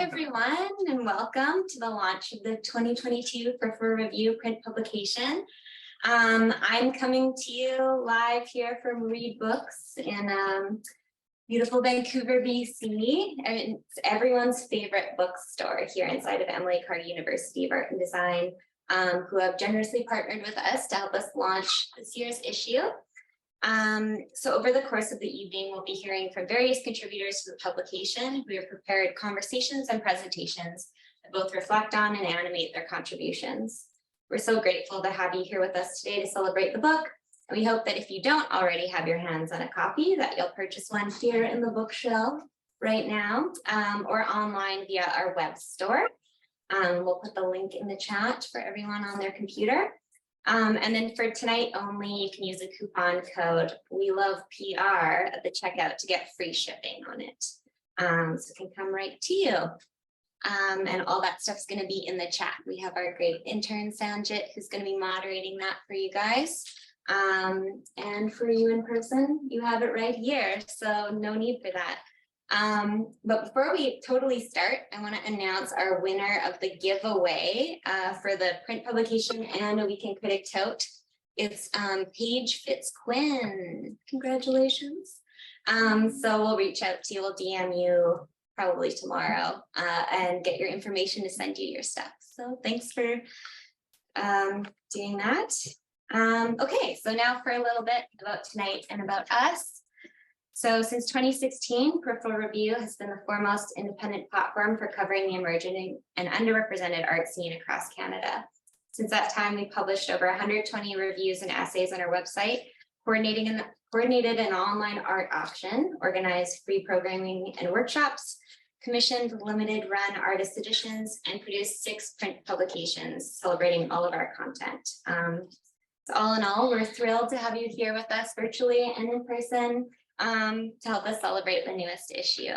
everyone, and welcome to the launch of the 2022 Peripheral Review print publication. I'm coming to you live here from Read Books in beautiful Vancouver, BC. And it's everyone's favorite bookstore here inside of Emily Carr University of Art and Design, who have generously partnered with us to help us launch this year's issue. So over the course of the evening, we'll be hearing from various contributors to the publication who have prepared conversations and presentations that both reflect on and animate their contributions. We're so grateful to have you here with us today to celebrate the book. And we hope that if you don't already have your hands on a copy, that you'll purchase one here in the bookshelf right now, or online via our web store. We'll put the link in the chat for everyone on their computer. And then for tonight only, you can use the coupon code WeLovePR at the checkout to get free shipping on it. So it can come right to you. And all that stuff's going to be in the chat. We have our great intern, Sanjit, who's going to be moderating that for you guys. And for you in person, you have it right here. So no need for that. But before we totally start, I want to announce our winner of the giveaway for the print publication and a Weekend Critic tote. It's Paige Fitzquinn. Congratulations. So we'll reach out to you, we'll DM you probably tomorrow and get your information to send you your stuff. So thanks for doing that. Okay, so now for a little bit about tonight and about us. So since 2016, Peripheral Review has been the foremost independent platform for covering the emerging and underrepresented art scene across Canada. Since that time, we've published over 120 reviews and essays on our website, coordinated an online art auction, organized free programming and workshops, commissioned limited run artist editions, and produced 6 print publications celebrating all of our content. So all in all, we're thrilled to have you here with us virtually and in person. To help us celebrate the newest issue.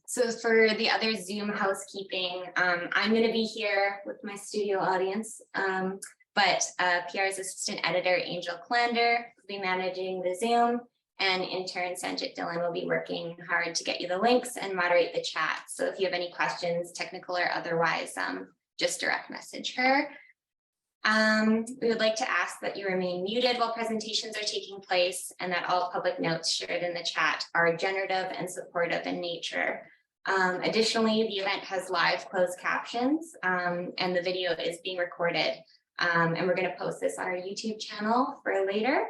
So for the other Zoom housekeeping, I'm going to be here with my studio audience, but PR's assistant editor, Angel Klander, will be managing the Zoom, and intern Sanjit Dillon will be working hard to get you the links and moderate the chat. So if you have any questions, technical or otherwise, just direct message her. We would like to ask that you remain muted while presentations are taking place and that all public notes shared in the chat are generative and supportive in nature. Additionally, the event has live closed captions and the video is being recorded. And we're going to post this on our YouTube channel for later.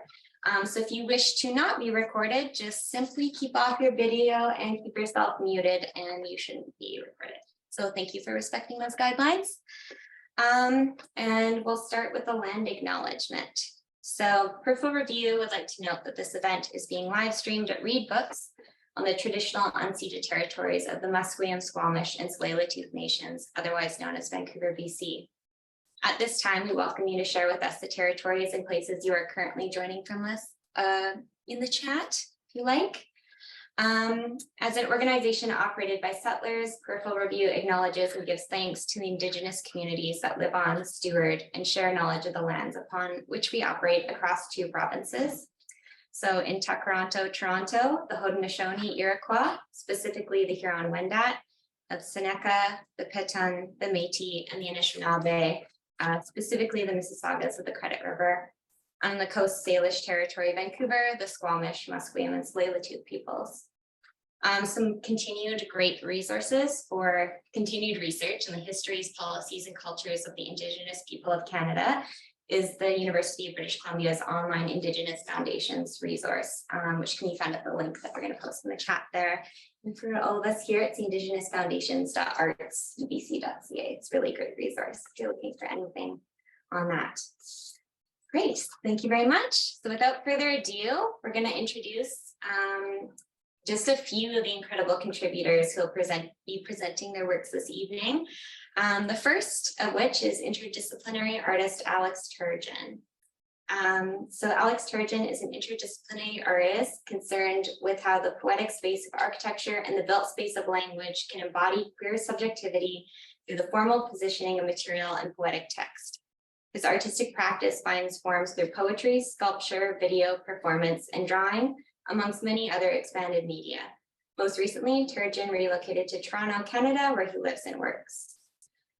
So if you wish to not be recorded, just simply keep off your video and keep yourself muted and you shouldn't be recorded. So thank you for respecting those guidelines. And we'll start with the land acknowledgement. So Peripheral Review would like to note that this event is being live streamed at Read Books on the traditional unceded territories of the Musqueam, Squamish, and Tsleil-Waututh nations, otherwise known as Vancouver, BC. At this time, we welcome you to share with us the territories and places you are currently joining from us in the chat, if you like. As an organization operated by settlers, Peripheral Review acknowledges and gives thanks to the Indigenous communities that live on, steward, and share knowledge of the lands upon which we operate across 2 provinces. So in Takaranto, Toronto, the Haudenosaunee Iroquois, specifically the Huron-Wendat, of Seneca, the Petun, the Métis, and the Anishinaabe, specifically the Mississaugas of the Credit River. On the Coast Salish Territory, Vancouver, the Squamish, Musqueam, and Tsleil-Waututh peoples. Some continued great resources for continued research in the histories, policies, and cultures of the Indigenous people of Canada is the University of British Columbia's online Indigenous Foundations resource, which can be found at the link that we're going to post in the chat there. And for all of us here, it's indigenousfoundations.artsbc.ca. It's a really great resource if you're looking for anything on that. Great, thank you very much. So without further ado, we're going to introduce just a few of the incredible contributors who will be presenting their works this evening. The first of which is interdisciplinary artist Alex Turgeon. So Alex Turgeon is an interdisciplinary artist concerned with how the poetic space of architecture and the built space of language can embody queer subjectivity through the formal positioning of material and poetic text. His artistic practice finds forms through poetry, sculpture, video, performance, and drawing, amongst many other expanded media. Most recently, Turgeon relocated to Toronto, Canada, where he lives and works.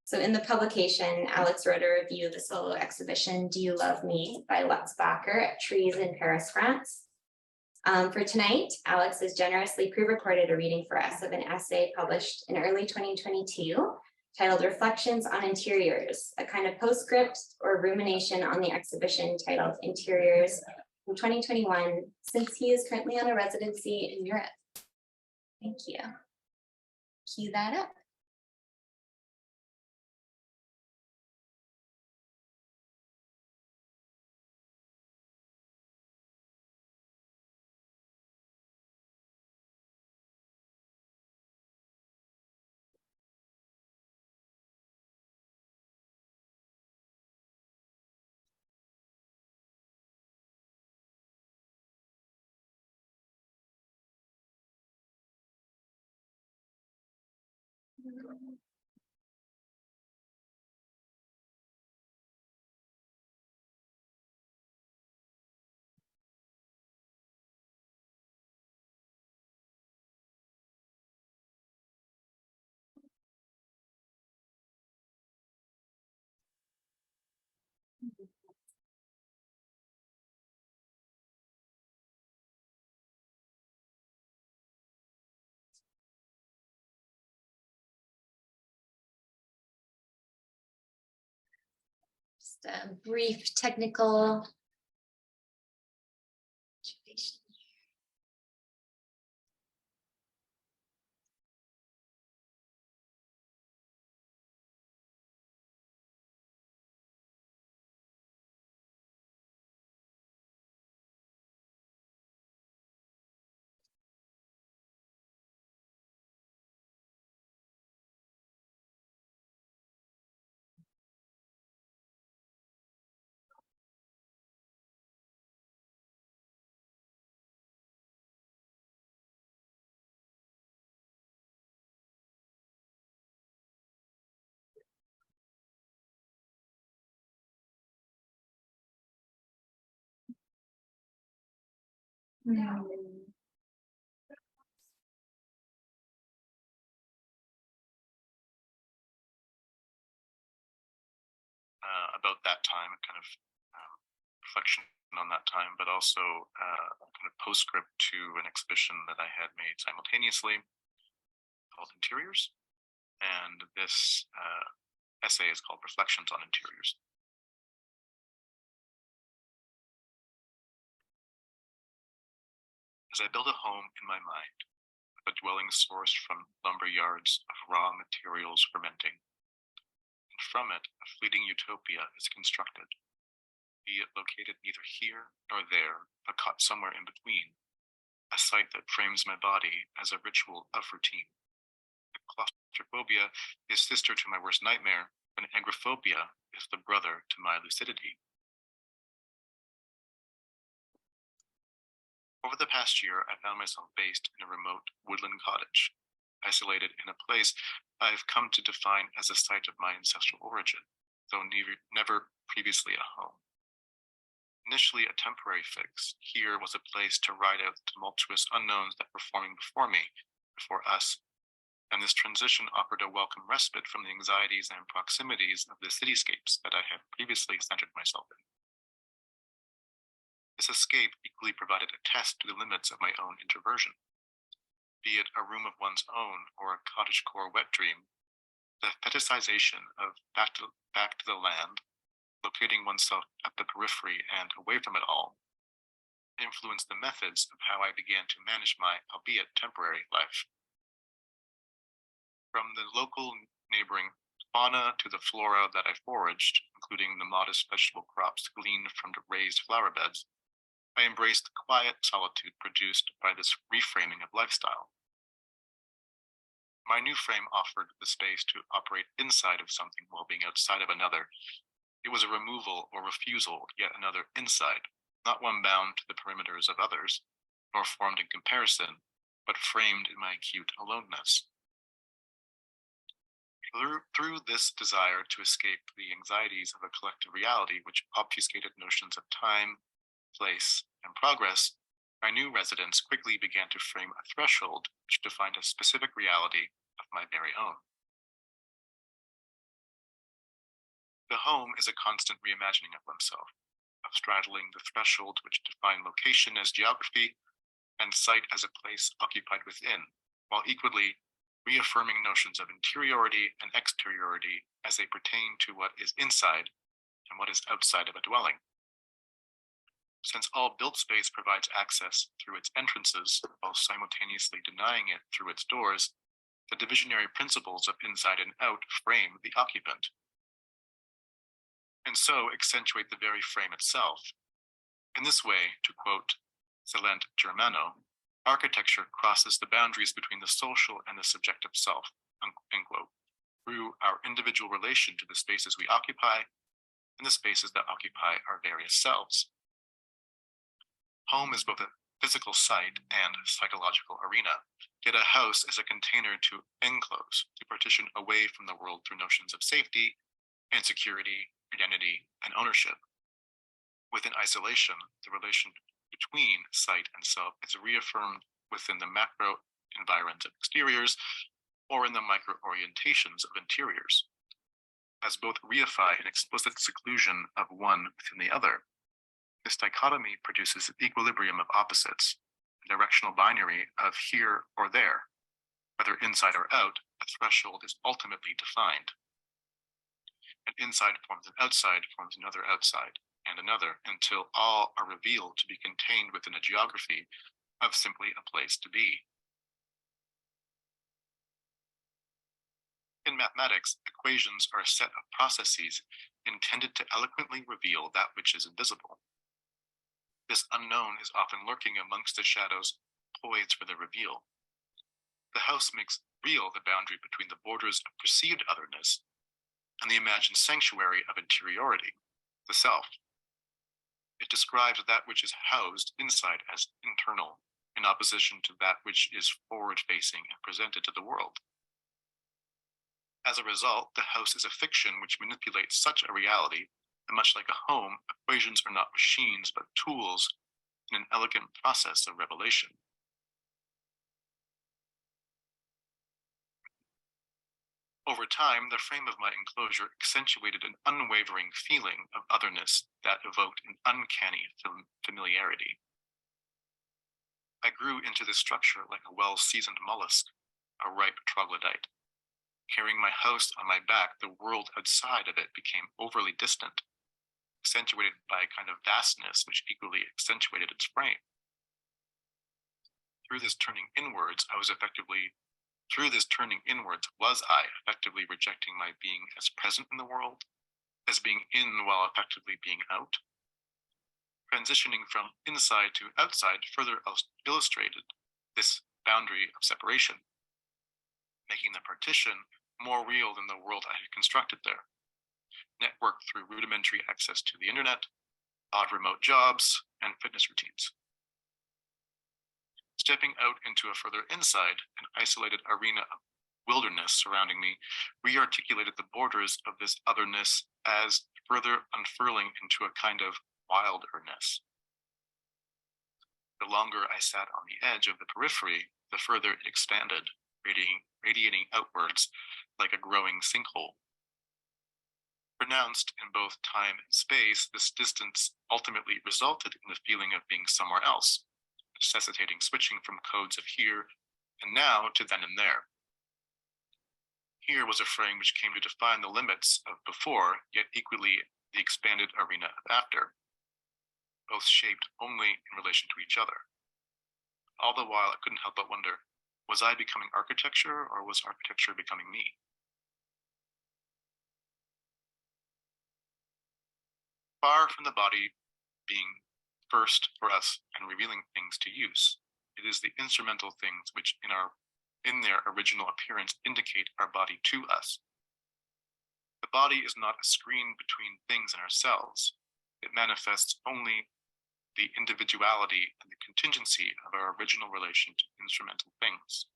So in the publication, Alex wrote a review of the solo exhibition, Do You Love Me by Lutz Bacher at Trees in Paris, France. For tonight, Alex has generously pre-recorded a reading for us of an essay published in early 2022 titled Reflections on Interiors, a kind of postscript or rumination on the exhibition titled Interiors from 2021, since he is currently on a residency in Europe. Thank you. Cue that up. Just a brief technical situation. About that time, a kind of reflection on that time, but also a kind of postscript to an exhibition that I had made simultaneously called Interiors. And this essay is called Reflections on Interiors. As I build a home in my mind, a dwelling sourced from lumber yards of raw materials fermenting, and from it a fleeting utopia is constructed, be it located neither here nor there, but caught somewhere in between, a site that frames my body as a ritual of routine. Claustrophobia is sister to my worst nightmare, and agoraphobia is the brother to my lucidity. Over the past year, I found myself based in a remote woodland cottage, isolated in a place I've come to define as a site of my ancestral origin, though never previously a home. Initially a temporary fix, here was a place to ride out the tumultuous unknowns that were forming before me, before us, and this transition offered a welcome respite from the anxieties and proximities of the cityscapes that I had previously centered myself in. This escape equally provided a test to the limits of my own introversion. Be it a room of one's own or a cottagecore wet dream, the fetishization of back to the land, locating oneself at the periphery and away from it all, influenced the methods of how I began to manage my, albeit temporary, life. From the local neighboring fauna to the flora that I foraged, including the modest vegetable crops gleaned from the raised flower beds, I embraced the quiet solitude produced by this reframing of lifestyle. My new frame offered the space to operate inside of something while being outside of another. It was a removal or refusal, yet another inside, not one bound to the perimeters of others, nor formed in comparison, but framed in my acute aloneness. Through this desire to escape the anxieties of a collective reality which obfuscated notions of time, place, and progress, my new residence quickly began to frame a threshold which defined a specific reality of my very own. The home is a constant reimagining of oneself, of straddling the threshold which defined location as geography and site as a place occupied within, while equally reaffirming notions of interiority and exteriority as they pertain to what is inside and what is outside of a dwelling. Since all built space provides access through its entrances while simultaneously denying it through its doors, the divisionary principles of inside and out frame the occupant, and so accentuate the very frame itself. In this way, to quote Celent Germano, architecture crosses the boundaries between the social and the subjective self, unquote, through our individual relation to the spaces we occupy and the spaces that occupy our various selves. Home is both a physical site and psychological arena, yet a house is a container to enclose, to partition away from the world through notions of safety, insecurity, identity, and ownership. Within isolation, the relation between site and self is reaffirmed within the macro environs of exteriors or in the micro orientations of interiors, as both reify an explicit seclusion of one within the other. This dichotomy produces an equilibrium of opposites, a directional binary of here or there. Whether inside or out, a threshold is ultimately defined. An inside forms an outside, forms another outside, and another, until all are revealed to be contained within a geography of simply a place to be. In mathematics, equations are a set of processes intended to eloquently reveal that which is invisible. This unknown is often lurking amongst the shadows poised for the reveal. The house makes real the boundary between the borders of perceived otherness and the imagined sanctuary of interiority, the self. It describes that which is housed inside as internal, in opposition to that which is forward-facing and presented to the world. As a result, the house is a fiction which manipulates such a reality, and much like a home, equations are not machines but tools in an elegant process of revelation. Over time, the frame of my enclosure accentuated an unwavering feeling of otherness that evoked an uncanny familiarity. I grew into this structure like a well-seasoned mollusk, a ripe troglodyte. Carrying my house on my back, the world outside of it became overly distant, accentuated by a kind of vastness which equally accentuated its frame. Through this turning inwards, was I effectively rejecting my being as present in the world, as being in while effectively being out? Transitioning from inside to outside further illustrated this boundary of separation, making the partition more real than the world I had constructed there. Networked through rudimentary access to the internet, odd remote jobs, and fitness routines. Stepping out into a further inside, an isolated arena of wilderness surrounding me rearticulated the borders of this otherness as further unfurling into a kind of wilderness. The longer I sat on the edge of the periphery, the further it expanded, radiating outwards like a growing sinkhole. Pronounced in both time and space, this distance ultimately resulted in the feeling of being somewhere else, necessitating switching from codes of here and now to then and there. Here was a frame which came to define the limits of before, yet equally the expanded arena of after, both shaped only in relation to each other. All the while, I couldn't help but wonder, was I becoming architecture, or was architecture becoming me? Far from the body being first for us and revealing things to use, it is the instrumental things which in their original appearance indicate our body to us. The body is not a screen between things and ourselves. It manifests only the individuality and the contingency of our original relation to instrumental things.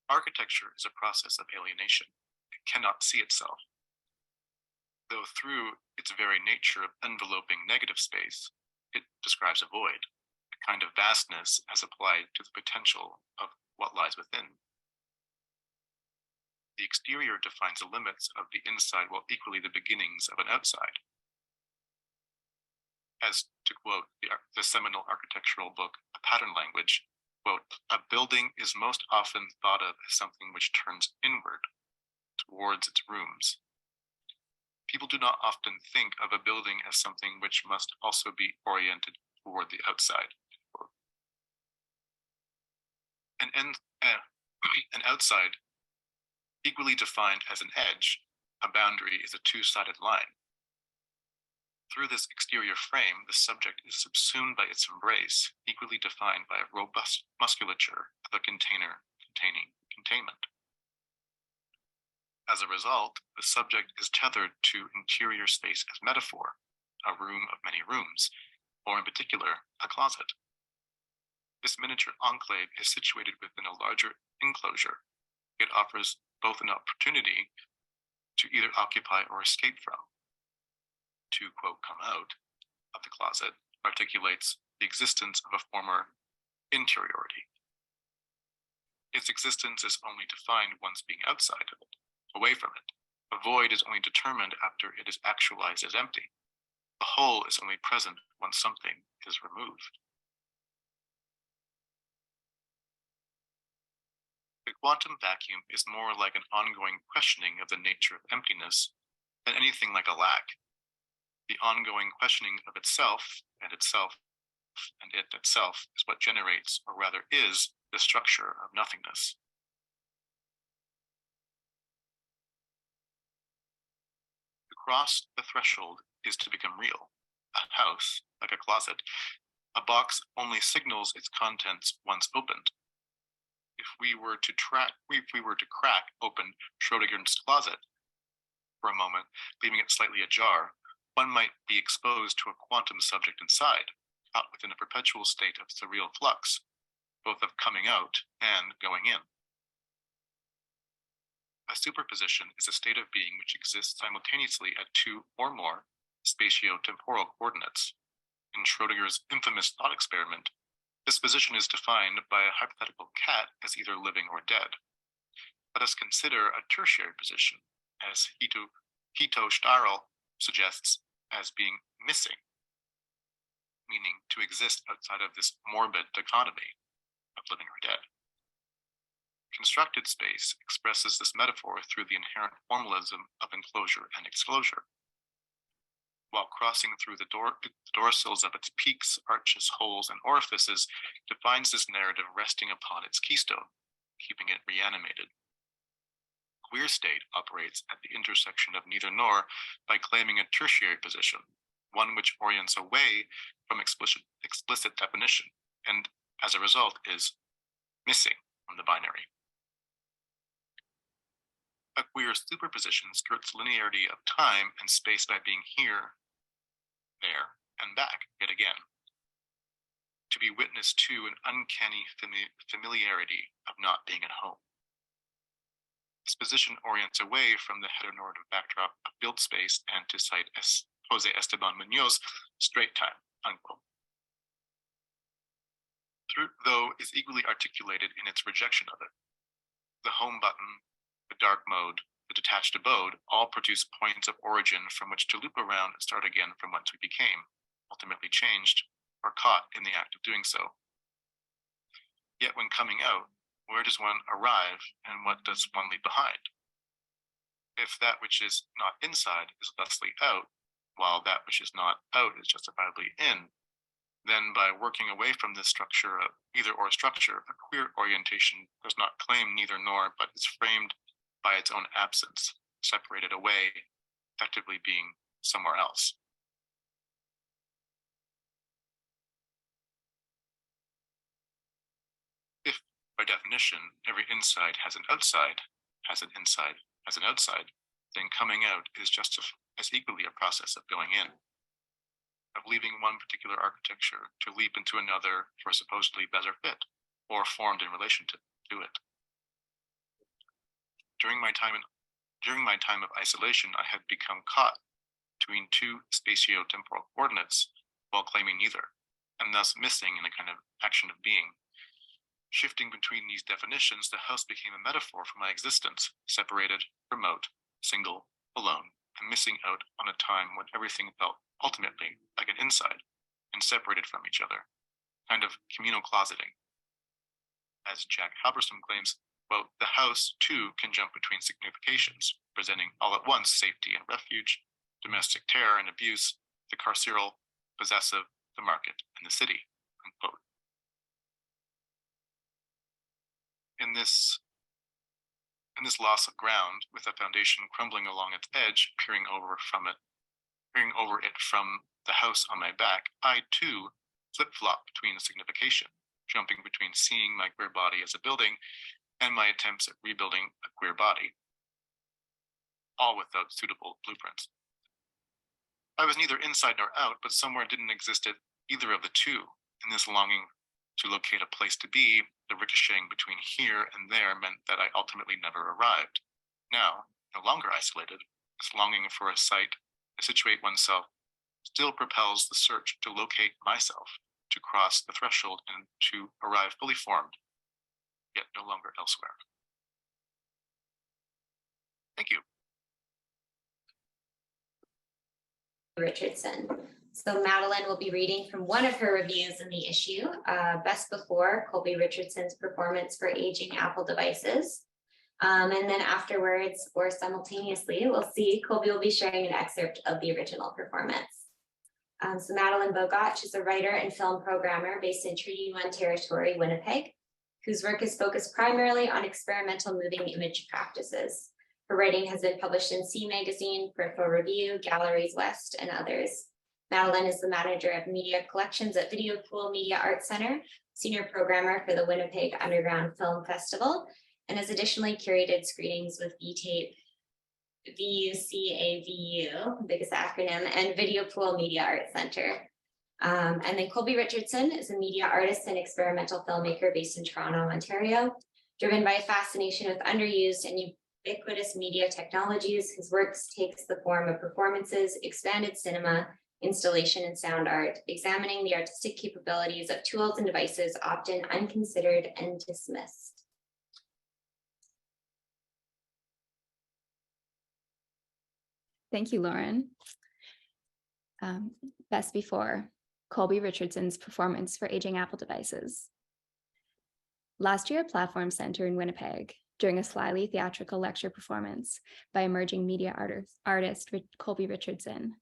Architecture is a process of alienation. It cannot see itself. though through its very nature of enveloping negative space, it describes a void, a kind of vastness as applied to the potential of what lies within. The exterior defines the limits of the inside while equally the beginnings of an outside. As to quote the seminal architectural book, A Pattern Language, quote, "A building is most often thought of as something which turns inward, towards its rooms. People do not often think of a building as something which must also be oriented toward the outside." An outside, equally defined as an edge, a boundary is a two-sided line. Through this exterior frame, the subject is subsumed by its embrace, equally defined by a robust musculature of a container containing containment. As a result, the subject is tethered to interior space as metaphor, a room of many rooms, or in particular, a closet. This miniature enclave is situated within a larger enclosure. It offers both an opportunity to either occupy or escape from. To, quote, "come out" of the closet articulates the existence of a former interiority. Its existence is only defined once being outside of it, away from it. A void is only determined after it is actualized as empty. The whole is only present once something is removed. The quantum vacuum is more like an ongoing questioning of the nature of emptiness than anything like a lack. The ongoing questioning of itself and it itself is what generates, or rather is, the structure of nothingness. To cross the threshold is to become real. A house, like a closet, a box only signals its contents once opened. If we were to crack open Schrödinger's closet for a moment, leaving it slightly ajar, one might be exposed to a quantum subject inside, caught within a perpetual state of surreal flux, both of coming out and going in. A superposition is a state of being which exists simultaneously at two or more spatio-temporal coordinates. In Schrödinger's infamous thought experiment, this position is defined by a hypothetical cat as either living or dead. Let us consider a tertiary position, as Hito Starl suggests, as being missing, meaning to exist outside of this morbid dichotomy of living or dead. Constructed space expresses this metaphor through the inherent formalism of enclosure and exclosure. While crossing through the doorsills of its peaks, arches, holes, and orifices, defines this narrative resting upon its keystone, keeping it reanimated. Queer state operates at the intersection of neither nor by claiming a tertiary position, one which orients away from explicit definition, and as a result is missing from the binary. A queer superposition skirts linearity of time and space by being here, there, and back yet again. To be witness to an uncanny familiarity of not being at home. This position orients away from the heteronormative backdrop of built space and to cite Jose Esteban Munoz, straight time, unquote. Truth, though, is equally articulated in its rejection of it. The home button, the dark mode, the detached abode all produce points of origin from which to loop around and start again from whence we became, ultimately changed, or caught in the act of doing so. Yet when coming out, where does one arrive and what does one leave behind? If that which is not inside is thusly out, while that which is not out is justifiably in, then by working away from this structure, a queer orientation does not claim neither nor, but is framed by its own absence, separated away, effectively being somewhere else. If, by definition, every inside has an outside, has an inside, has an outside, then coming out is just as equally a process of going in, of leaving one particular architecture to leap into another for a supposedly better fit, or formed in relation to it. During my time of isolation, I had become caught between two spatio-temporal coordinates while claiming neither, and thus missing in a kind of action of being. Shifting between these definitions, the house became a metaphor for my existence, separated, remote, single, alone, and missing out on a time when everything felt ultimately like an inside and separated from each other, kind of communal closeting. As Jack Halberstam claims, quote, the house too can jump between significations, presenting all at once safety and refuge, domestic terror and abuse, the carceral, possessive, the market, and the city, unquote. In this loss of ground, with a foundation crumbling along its edge, peering over it from the house on my back, I too flip-flop between signification, jumping between seeing my queer body as a building and my attempts at rebuilding a queer body, all without suitable blueprints. I was neither inside nor out, but somewhere didn't exist at either of the two. In this longing to locate a place to be, the ricocheting between here and there meant that I ultimately never arrived. Now, no longer isolated, this longing for a site to situate oneself still propels the search to locate myself, to cross the threshold and to arrive fully formed, yet no longer elsewhere. Thank you. Richardson. So Madeline will be reading from one of her reviews in the issue, Best Before, Colby Richardson's performance for aging Apple devices. And then afterwards, or simultaneously, we'll see Colby will be sharing an excerpt of the original performance. So Madeline Bogoch is a writer and film programmer based in Treaty 1 Territory, Winnipeg, whose work is focused primarily on experimental moving image practices. Her writing has been published in C Magazine, Peripheral Review, Galleries West, and others. Madeline is the manager of media collections at Video Pool Media Arts Center, senior programmer for the Winnipeg Underground Film Festival, and has additionally curated screenings with VTAPE, VUCAVU, biggest acronym, and Video Pool Media Arts Center. And then Colby Richardson is a media artist and experimental filmmaker based in Toronto, Ontario. Driven by a fascination with underused and ubiquitous media technologies, his works takes the form of performances, expanded cinema, installation, and sound art, examining the artistic capabilities of tools and devices often unconsidered and dismissed. Thank you, Lauren. Best Before, Colby Richardson's performance for aging Apple devices. Last year at Platform Center in Winnipeg, during a slyly theatrical lecture performance by emerging media artist Colby Richardson,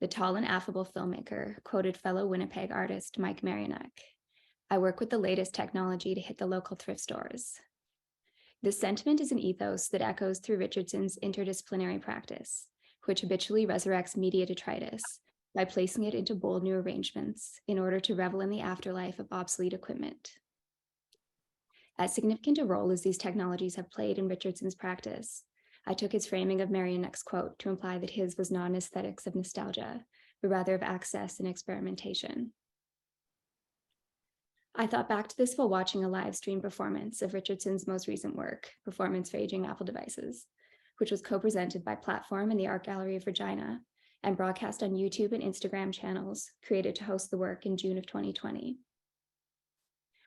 the tall and affable filmmaker quoted fellow Winnipeg artist Mike Marianek, "I work with the latest technology to hit the local thrift stores." This sentiment is an ethos that echoes through Richardson's interdisciplinary practice, which habitually resurrects media detritus by placing it into bold new arrangements in order to revel in the afterlife of obsolete equipment. As significant a role as these technologies have played in Richardson's practice, I took his framing of Marianek's quote to imply that his was not an aesthetics of nostalgia, but rather of access and experimentation. I thought back to this while watching a live stream performance of Richardson's most recent work, Performance for Aging Apple Devices, which was co-presented by Platform and the Art Gallery of Regina and broadcast on YouTube and Instagram channels created to host the work in June of 2020.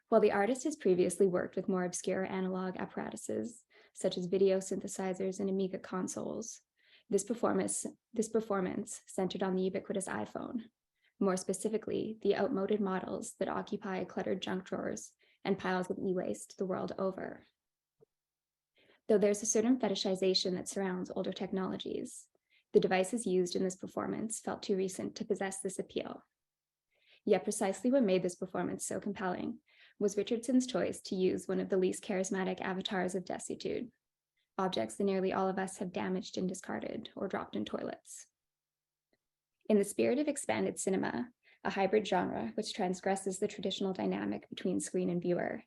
While the artist has previously worked with more obscure analog apparatuses, such as video synthesizers and Amiga consoles, this performance centered on the ubiquitous iPhone, more specifically, the outmoded models that occupy cluttered junk drawers and piles of e-waste the world over. Though there's a certain fetishization that surrounds older technologies, the devices used in this performance felt too recent to possess this appeal. Yet precisely what made this performance so compelling was Richardson's choice to use one of the least charismatic avatars of desuetude, objects that nearly all of us have damaged and discarded or dropped in toilets. In the spirit of expanded cinema, a hybrid genre which transgresses the traditional dynamic between screen and viewer,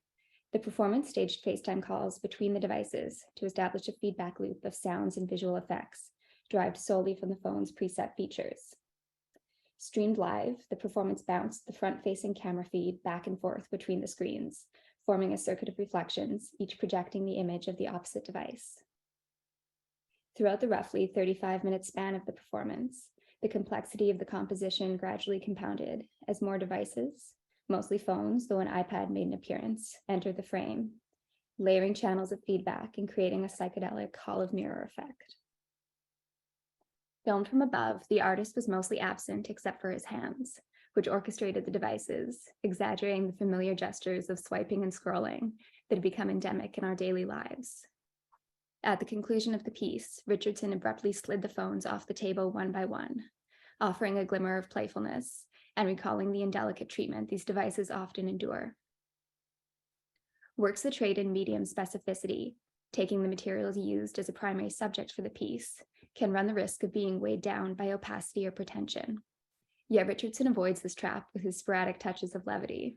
the performance staged FaceTime calls between the devices to establish a feedback loop of sounds and visual effects derived solely from the phone's preset features. Streamed live, the performance bounced the front-facing camera feed back and forth between the screens, forming a circuit of reflections, each projecting the image of the opposite device. Throughout the roughly 35-minute span of the performance, The complexity of the composition gradually compounded as more devices, mostly phones, though an iPad made an appearance, entered the frame, layering channels of feedback and creating a psychedelic hall of mirror effect. Filmed from above, the artist was mostly absent except for his hands, which orchestrated the devices, exaggerating the familiar gestures of swiping and scrolling that had become endemic in our daily lives. At the conclusion of the piece, Richardson abruptly slid the phones off the table one by one, offering a glimmer of playfulness and recalling the indelicate treatment these devices often endure. Works that trade in medium specificity, taking the materials used as a primary subject for the piece, can run the risk of being weighed down by opacity or pretension. Yet Richardson avoids this trap with his sporadic touches of levity.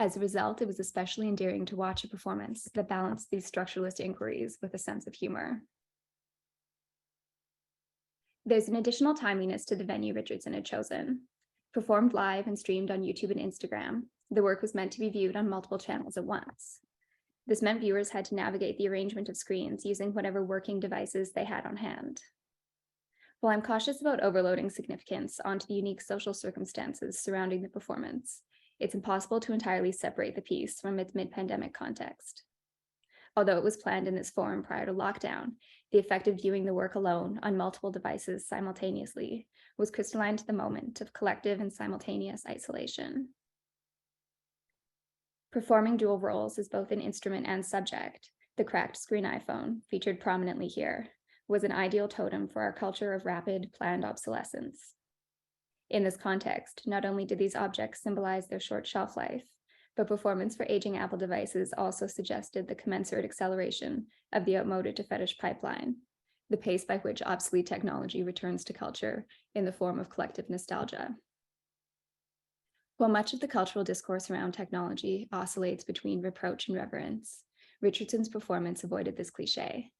As a result, it was especially endearing to watch a performance that balanced these structuralist inquiries with a sense of humor. There's an additional timeliness to the venue Richardson had chosen. Performed live and streamed on YouTube and Instagram, the work was meant to be viewed on multiple channels at once. This meant viewers had to navigate the arrangement of screens using whatever working devices they had on hand. While I'm cautious about overloading significance onto the unique social circumstances surrounding the performance, it's impossible to entirely separate the piece from its mid-pandemic context. Although it was planned in this form prior to lockdown, the effect of viewing the work alone on multiple devices simultaneously was crystalline to the moment of collective and simultaneous isolation. Performing dual roles as both an instrument and subject, the cracked screen iPhone, featured prominently here, was an ideal totem for our culture of rapid, planned obsolescence. In this context, not only did these objects symbolize their short shelf life, but performance for aging Apple devices also suggested the commensurate acceleration of the outmoded to fetish pipeline, the pace by which obsolete technology returns to culture in the form of collective nostalgia. While much of the cultural discourse around technology oscillates between reproach and reverence, Richardson's performance avoided this cliché.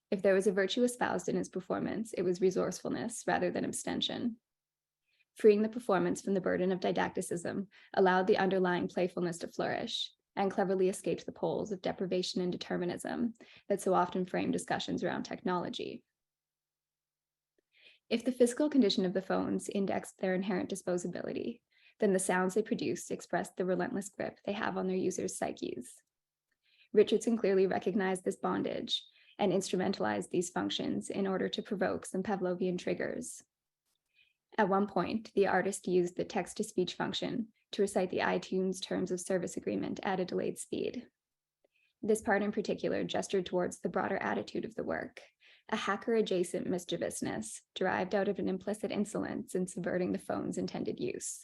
If there was a virtue espoused in his performance, it was resourcefulness rather than abstention. Freeing the performance from the burden of didacticism allowed the underlying playfulness to flourish and cleverly escaped the poles of deprivation and determinism that so often frame discussions around technology. If the physical condition of the phones indexed their inherent disposability, then the sounds they produce expressed the relentless grip they have on their users' psyches. Richardson clearly recognized this bondage and instrumentalized these functions in order to provoke some Pavlovian triggers. At one point, the artist used the text-to-speech function to recite the iTunes Terms of Service Agreement at a delayed speed. This part in particular gestured towards the broader attitude of the work, a hacker-adjacent mischievousness derived out of an implicit insolence in subverting the phone's intended use.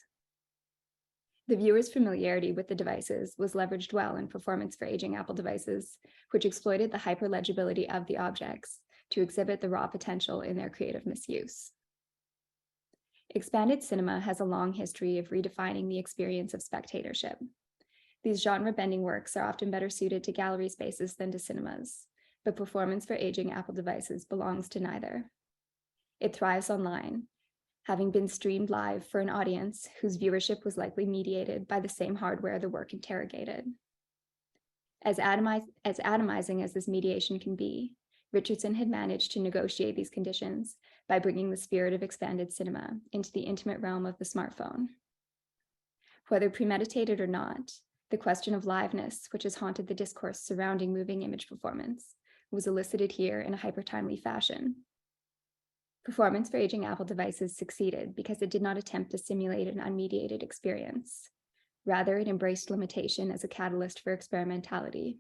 The viewer's familiarity with the devices was leveraged well in performance for aging Apple devices, which exploited the hyperlegibility of the objects to exhibit the raw potential in their creative misuse. Expanded cinema has a long history of redefining the experience of spectatorship. These genre-bending works are often better suited to gallery spaces than to cinemas, but performance for aging Apple devices belongs to neither. It thrives online, having been streamed live for an audience whose viewership was likely mediated by the same hardware the work interrogated. As atomizing as this mediation can be, Richardson had managed to negotiate these conditions by bringing the spirit of expanded cinema into the intimate realm of the smartphone. Whether premeditated or not, the question of liveness, which has haunted the discourse surrounding moving image performance, was elicited here in a hyper-timely fashion. Performance for aging Apple devices succeeded because it did not attempt to simulate an unmediated experience. Rather, it embraced limitation as a catalyst for experimentality,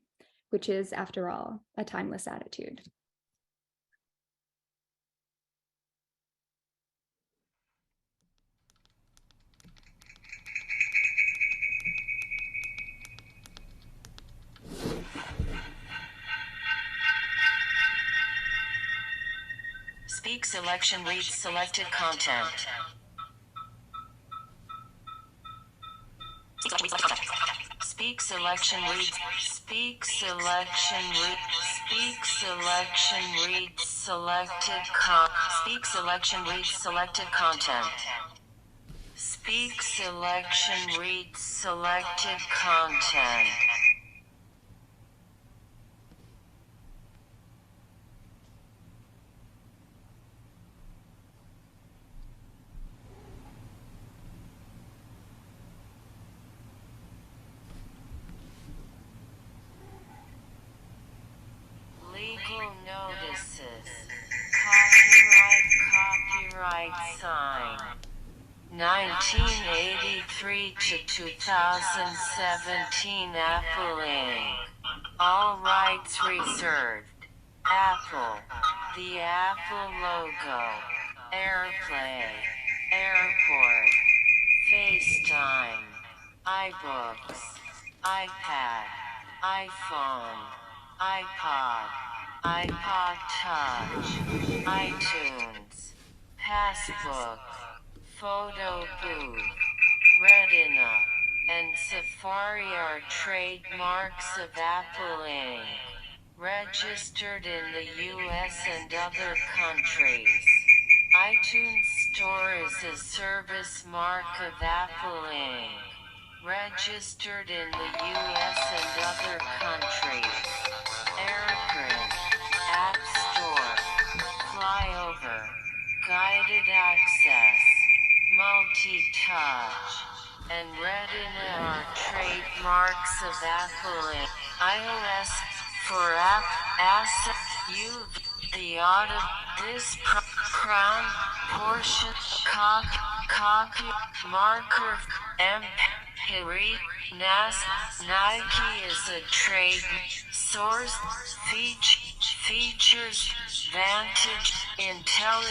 which is, after all, a timeless attitude. Speak selection reads selected content. Speak selection reads speak selection reads selected speak selection reads selected content. Speak selection reads selected content. 1983 to 2017 Apple Inc. All rights reserved. Apple. The Apple logo. AirPlay. Airport. FaceTime. iBooks. iPad. iPhone. iPod. iPod Touch. iTunes. Passbook. Photo booth. Retina. And Safari are trademarks of Apple Inc. Registered in the US and other countries. iTunes Store is a service mark of Apple Inc. Registered in the US and other countries. AirPrint. App Store. Flyover. Guided access. Multi-touch. And Retina are trademarks of Apple Inc. iOS for app asset the auto this crown portion copy marker Peripheral Nike is a trade source features Vantage Intel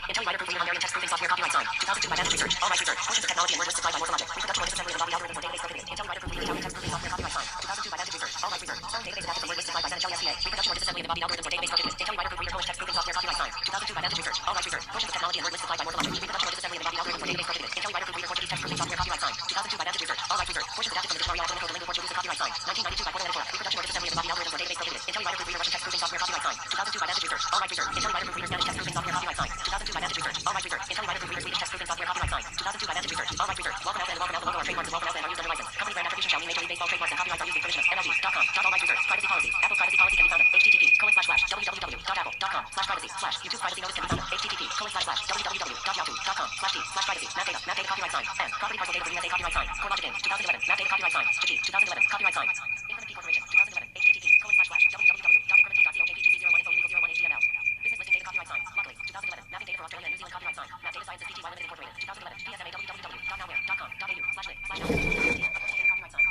Intelli writer proofing Hungarian text proofing software copyright sign. 2002 by Vantage Research. All rights reserved. Portions of technology and word lists supplied by Morse Logic. Reproduction or disassembly of the body algorithm for database prohibited. Intelli writer proofing Hungarian text proofing software copyright sign. 2002 by Vantage Research. All rights reserved. Some database adapted from word lists supplied by Vantage SPA. Reproduction or disassembly of the body algorithm for database prohibited. Intelli writer proofing Polish text proofing software copyright sign. 2002 by Vantage Research. All rights reserved. Portions of technology and word lists supplied by Morse Logic. Reproduction or disassembly of the body algorithm for database prohibited. Intelli writer proofing Portuguese text proofing software copyright sign. 2002 by Vantage Research. All rights reserved. Portions adapted from the dictionary Alphabetical Lingua Portuguesa copyright sign. 1992 by Portal Editor. Reproduction or disassembly of the body algorithm for database prohibited. Intelli writer proofing Russian text proofing software copyright sign. 2002 by Vantage Research. All rights reserved. Intelli writer proofing Spanish text proofing software copyright sign. 2002 by Vantage Research. All rights reserved. Intelli writer proofing Swedish text proofing software copyright sign. 2002 by Vantage Research. All rights reserved. Welcome Alpha and Welcome Alpha logo are trademarks and Welcome Alpha and are used under license. Company brand attribution shall mean Major League Baseball trademarks and copyrights are used in British MLB.com. All rights reserved. Privacy policy. Apple's privacy policy can be found at http://www.apple.com/privacy/YouTube privacy notice can be found at http://www.yahoo.com/t/privacy. Mass data copyright sign. M. Property parcel data for USA copyright sign. CoreLogic Inc. 2011. Mass data copyright sign. G. 2011. Copyright sign. Increment P Corporation. 2011. http://www.incrementtc.co.uk/01001HTML. Business listing data copyright sign. Luckily. 2011. Mapping data for Australia and New Zealand copyright sign. Map Data Sciences Pty Limited Incorporated. 2011. PSMA www.malware.com.au/link/data copyright sign.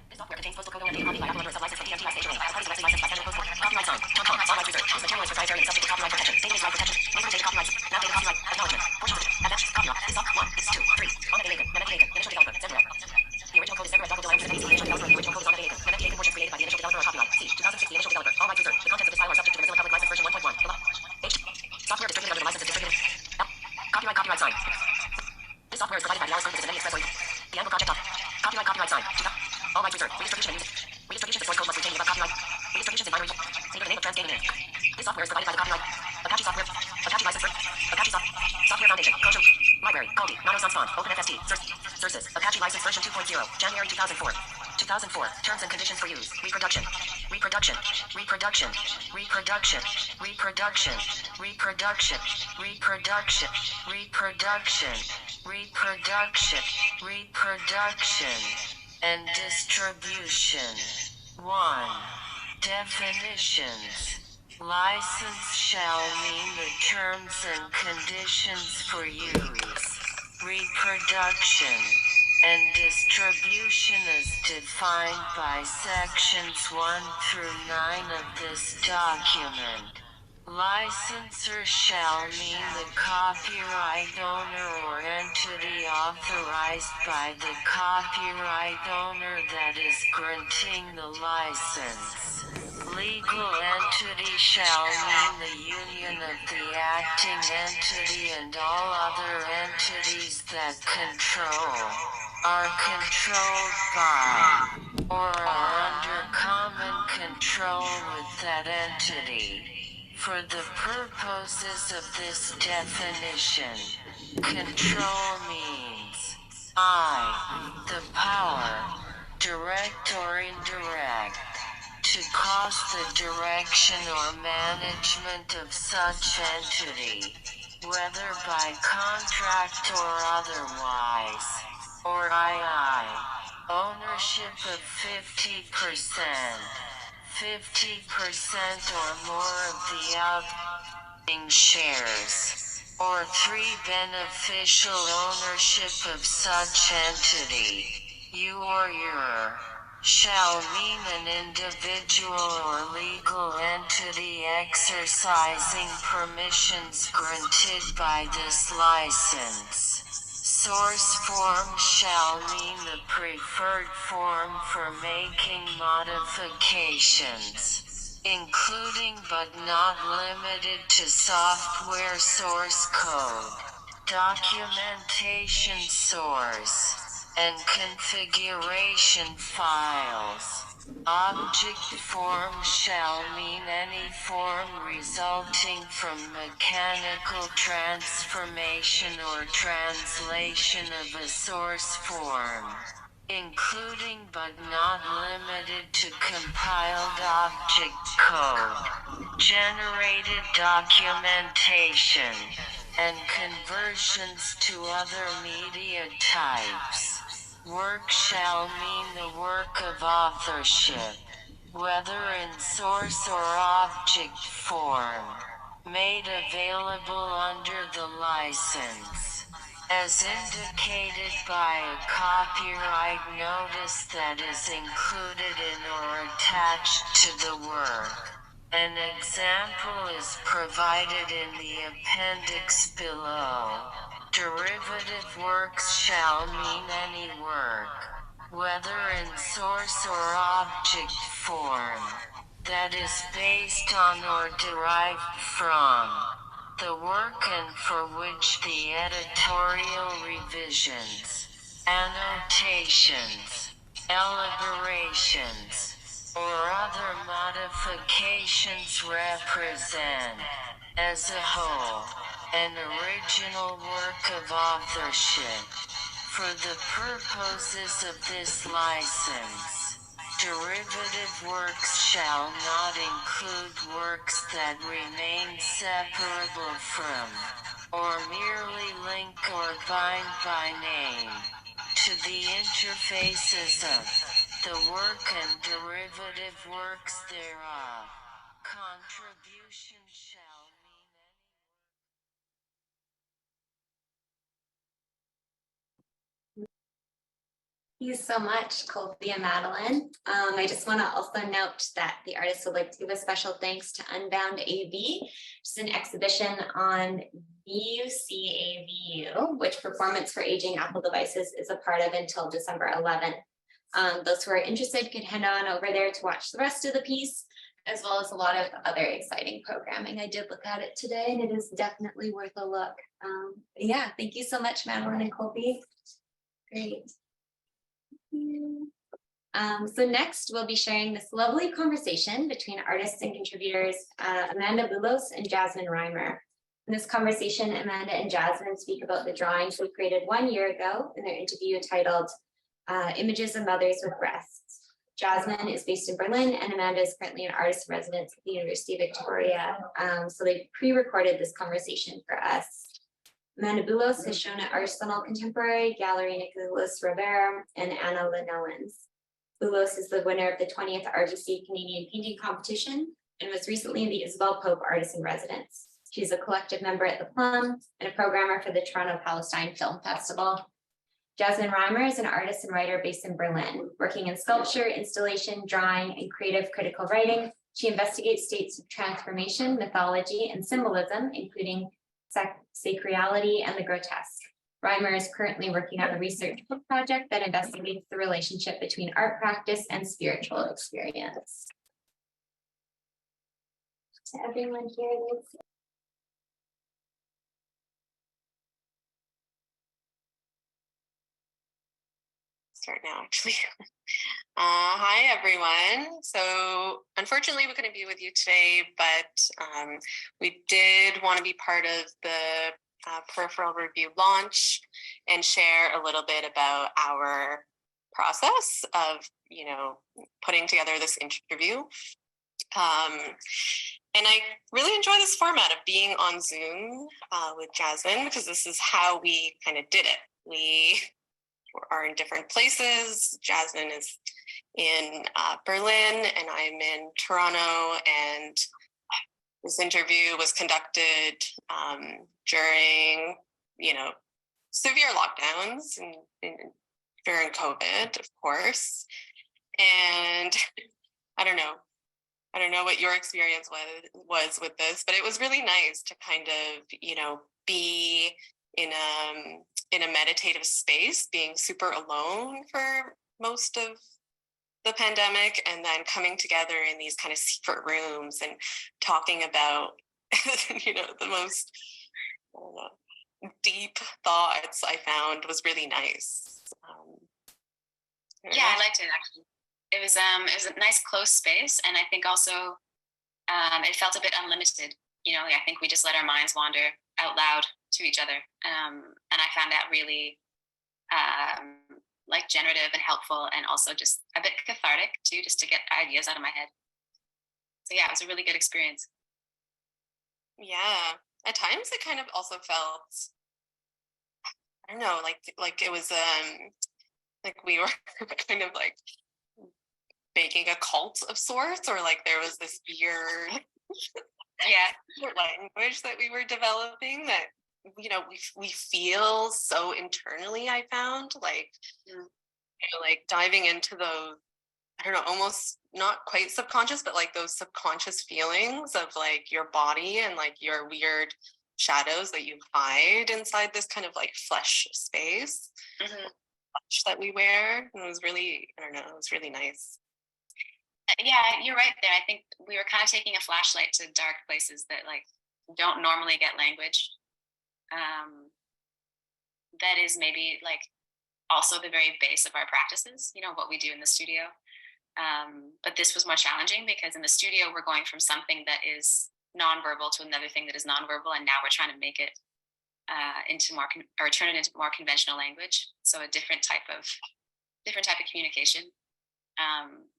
This software contains postal code and data copied by Apple under a sub-license from PMTI station. Parties licensed by Federal Post Board. Copyright sign. TomTom. All rights reserved. This material is proprietary and subject to copyright protection. Database right protection. Neighborhood data copyrights. Map data copyright. Acknowledgement. Portions of it. Copyright. This soft 1. It's 2. 3. Anna Aiken. Mehmet Aiken. Initial developer. Zebra. The original code is Zebra. Double the initial developer. The original code is Anna Aiken. Mehmet Aiken. Portions created by the initial developer or copyright. C. 2006. The initial developer. All rights reserved. The contents of this file are subject to the Mozilla Public License version 1.1. H. Software distributed under the license is distributed. Copyright sign. This software is provided by the Alice Group with Expressly. The Anvil Project. Copyright sign. All rights reserved. Redistribution and music. Redistribution to source code must retain the above copyright. Redistributions in binary. Under the name of Transgaming Inc. This software is provided by the copyright. Apache Software. Apache License. Apache Software Foundation. Kosher. Library. Colby. Nato Sans Font. OpenFST. Sources. Apache License version 2.0. January 2004. 2004. Terms and conditions for use. Reproduction. Reproduction. Reproduction. Reproduction. Reproduction. Reproduction. Reproduction. Reproduction. Reproduction. Reproduction. And distribution. 1. Definitions. License shall mean the terms and conditions for use, reproduction, and distribution is defined by sections 1 through 9 of this document. Licensor shall mean the copyright owner or entity authorized by the copyright owner that is granting the license. Legal entity shall mean the union of the acting entity and all other entities that are controlled by, or are under common control with that entity. For the purposes of this definition, control means I, the power, direct or indirect, to cause the direction or management of such entity, whether by contract or otherwise, or II, Ownership of 50%. 50% or more of the outstanding shares, or 3 beneficial ownership of such entity, you or your, shall mean an individual or legal entity exercising permissions granted by this license. Source form shall mean the preferred form for making modifications, including but not limited to software source code, documentation source, and configuration files. Object form shall mean any form resulting from mechanical transformation or translation of a source form, including but not limited to compiled object code, generated documentation, and conversions to other media types. Work shall mean the work of authorship, whether in source or object form, made available under the license, as indicated by a copyright notice that is included in or attached to the work. An example is provided in the appendix below. Derivative works shall mean any work, whether in source or object form, that is based on or derived from the work and for which the editorial revisions, annotations, elaborations, or other modifications represent, as a whole, an original work of authorship. For the purposes of this license, derivative works shall not include works that remain separable from, or merely link or bind by name, to the interfaces of, the work and derivative works thereof. Contribution shall mean Thank you so much, Colby and Madeline. I just want to also note that the artists would like to give a special thanks to Unbound AV, which is an exhibition on VUCAVU, which Performance for Aging Apple Devices is a part of until December 11th. Those who are interested could head on over there to watch the rest of the piece, as well as a lot of other exciting programming. I did look at it today, and it is definitely worth a look. Yeah, thank you so much, Madeline and Colby. Great. So next we'll be sharing this lovely conversation between artists and contributors Amanda Boulos and Jasmine Reimer. In this conversation, Amanda and Jasmine speak about the drawings we created 1 year ago in their interview titled Images of Mothers with Breasts. Jasmine is based in Berlin and Amanda is currently an artist in residence at the University of Victoria. So they pre-recorded this conversation for us. Amanda Boulos has shown at Arsenal Contemporary, Gallery Nicolas Robert, and Anna Lenowens. Boulos is the winner of the 20th RGC Canadian Painting Competition and was recently the Isabel Pope Artist in Residence. She's a collective member at the Plum and a programmer for the Toronto Palestine Film Festival. Jasmine Reimer is an artist and writer based in Berlin, working in sculpture, installation, drawing, and creative critical writing. She investigates states of transformation, mythology, and symbolism, including sacrality and the grotesque. Reimer is currently working on a research book project that investigates the relationship between art practice and spiritual experience. To everyone here, Start now, actually. Hi, everyone. So unfortunately, we couldn't be with you today, but we did want to be part of the Peripheral Review launch and share a little bit about our process of, putting together this interview. And I really enjoy this format of being on Zoom with Jasmine, because this is how we kind of did it. We are in different places. Jasmine is in Berlin, and I'm in Toronto, and this interview was conducted during, severe lockdowns and during COVID, of course. And I don't know what your experience was with this, but it was really nice to kind of, be in a meditative space, being super alone for most of the pandemic, and then coming together in these kind of secret rooms and talking about, the most deep thoughts I found was really nice. Yeah, I liked it actually. It was a nice close space, and I think also it felt a bit unlimited. I think we just let our minds wander out loud to each other, and I found that really generative and helpful, and also just a bit cathartic too, just to get ideas out of my head. So yeah, it was a really good experience. Yeah, at times it kind of also felt, I don't know, like it was like we were kind of like making a cult of sorts, or like there was this weird language that we were developing that we feel so internally. I found like diving into those, I don't know, almost not quite subconscious, but like those subconscious feelings of like your body and like your weird shadows that you hide inside this kind of like flesh space that we wear. And it was really, I don't know, it was really nice. Yeah, you're right there. I think we were kind of taking a flashlight to dark places that like don't normally get language. That is maybe like also the very base of our practices, what we do in the studio. But this was more challenging because in the studio, we're going from something that is nonverbal to another thing that is nonverbal. And now we're trying to make it turn it into more conventional language. So a different type of communication.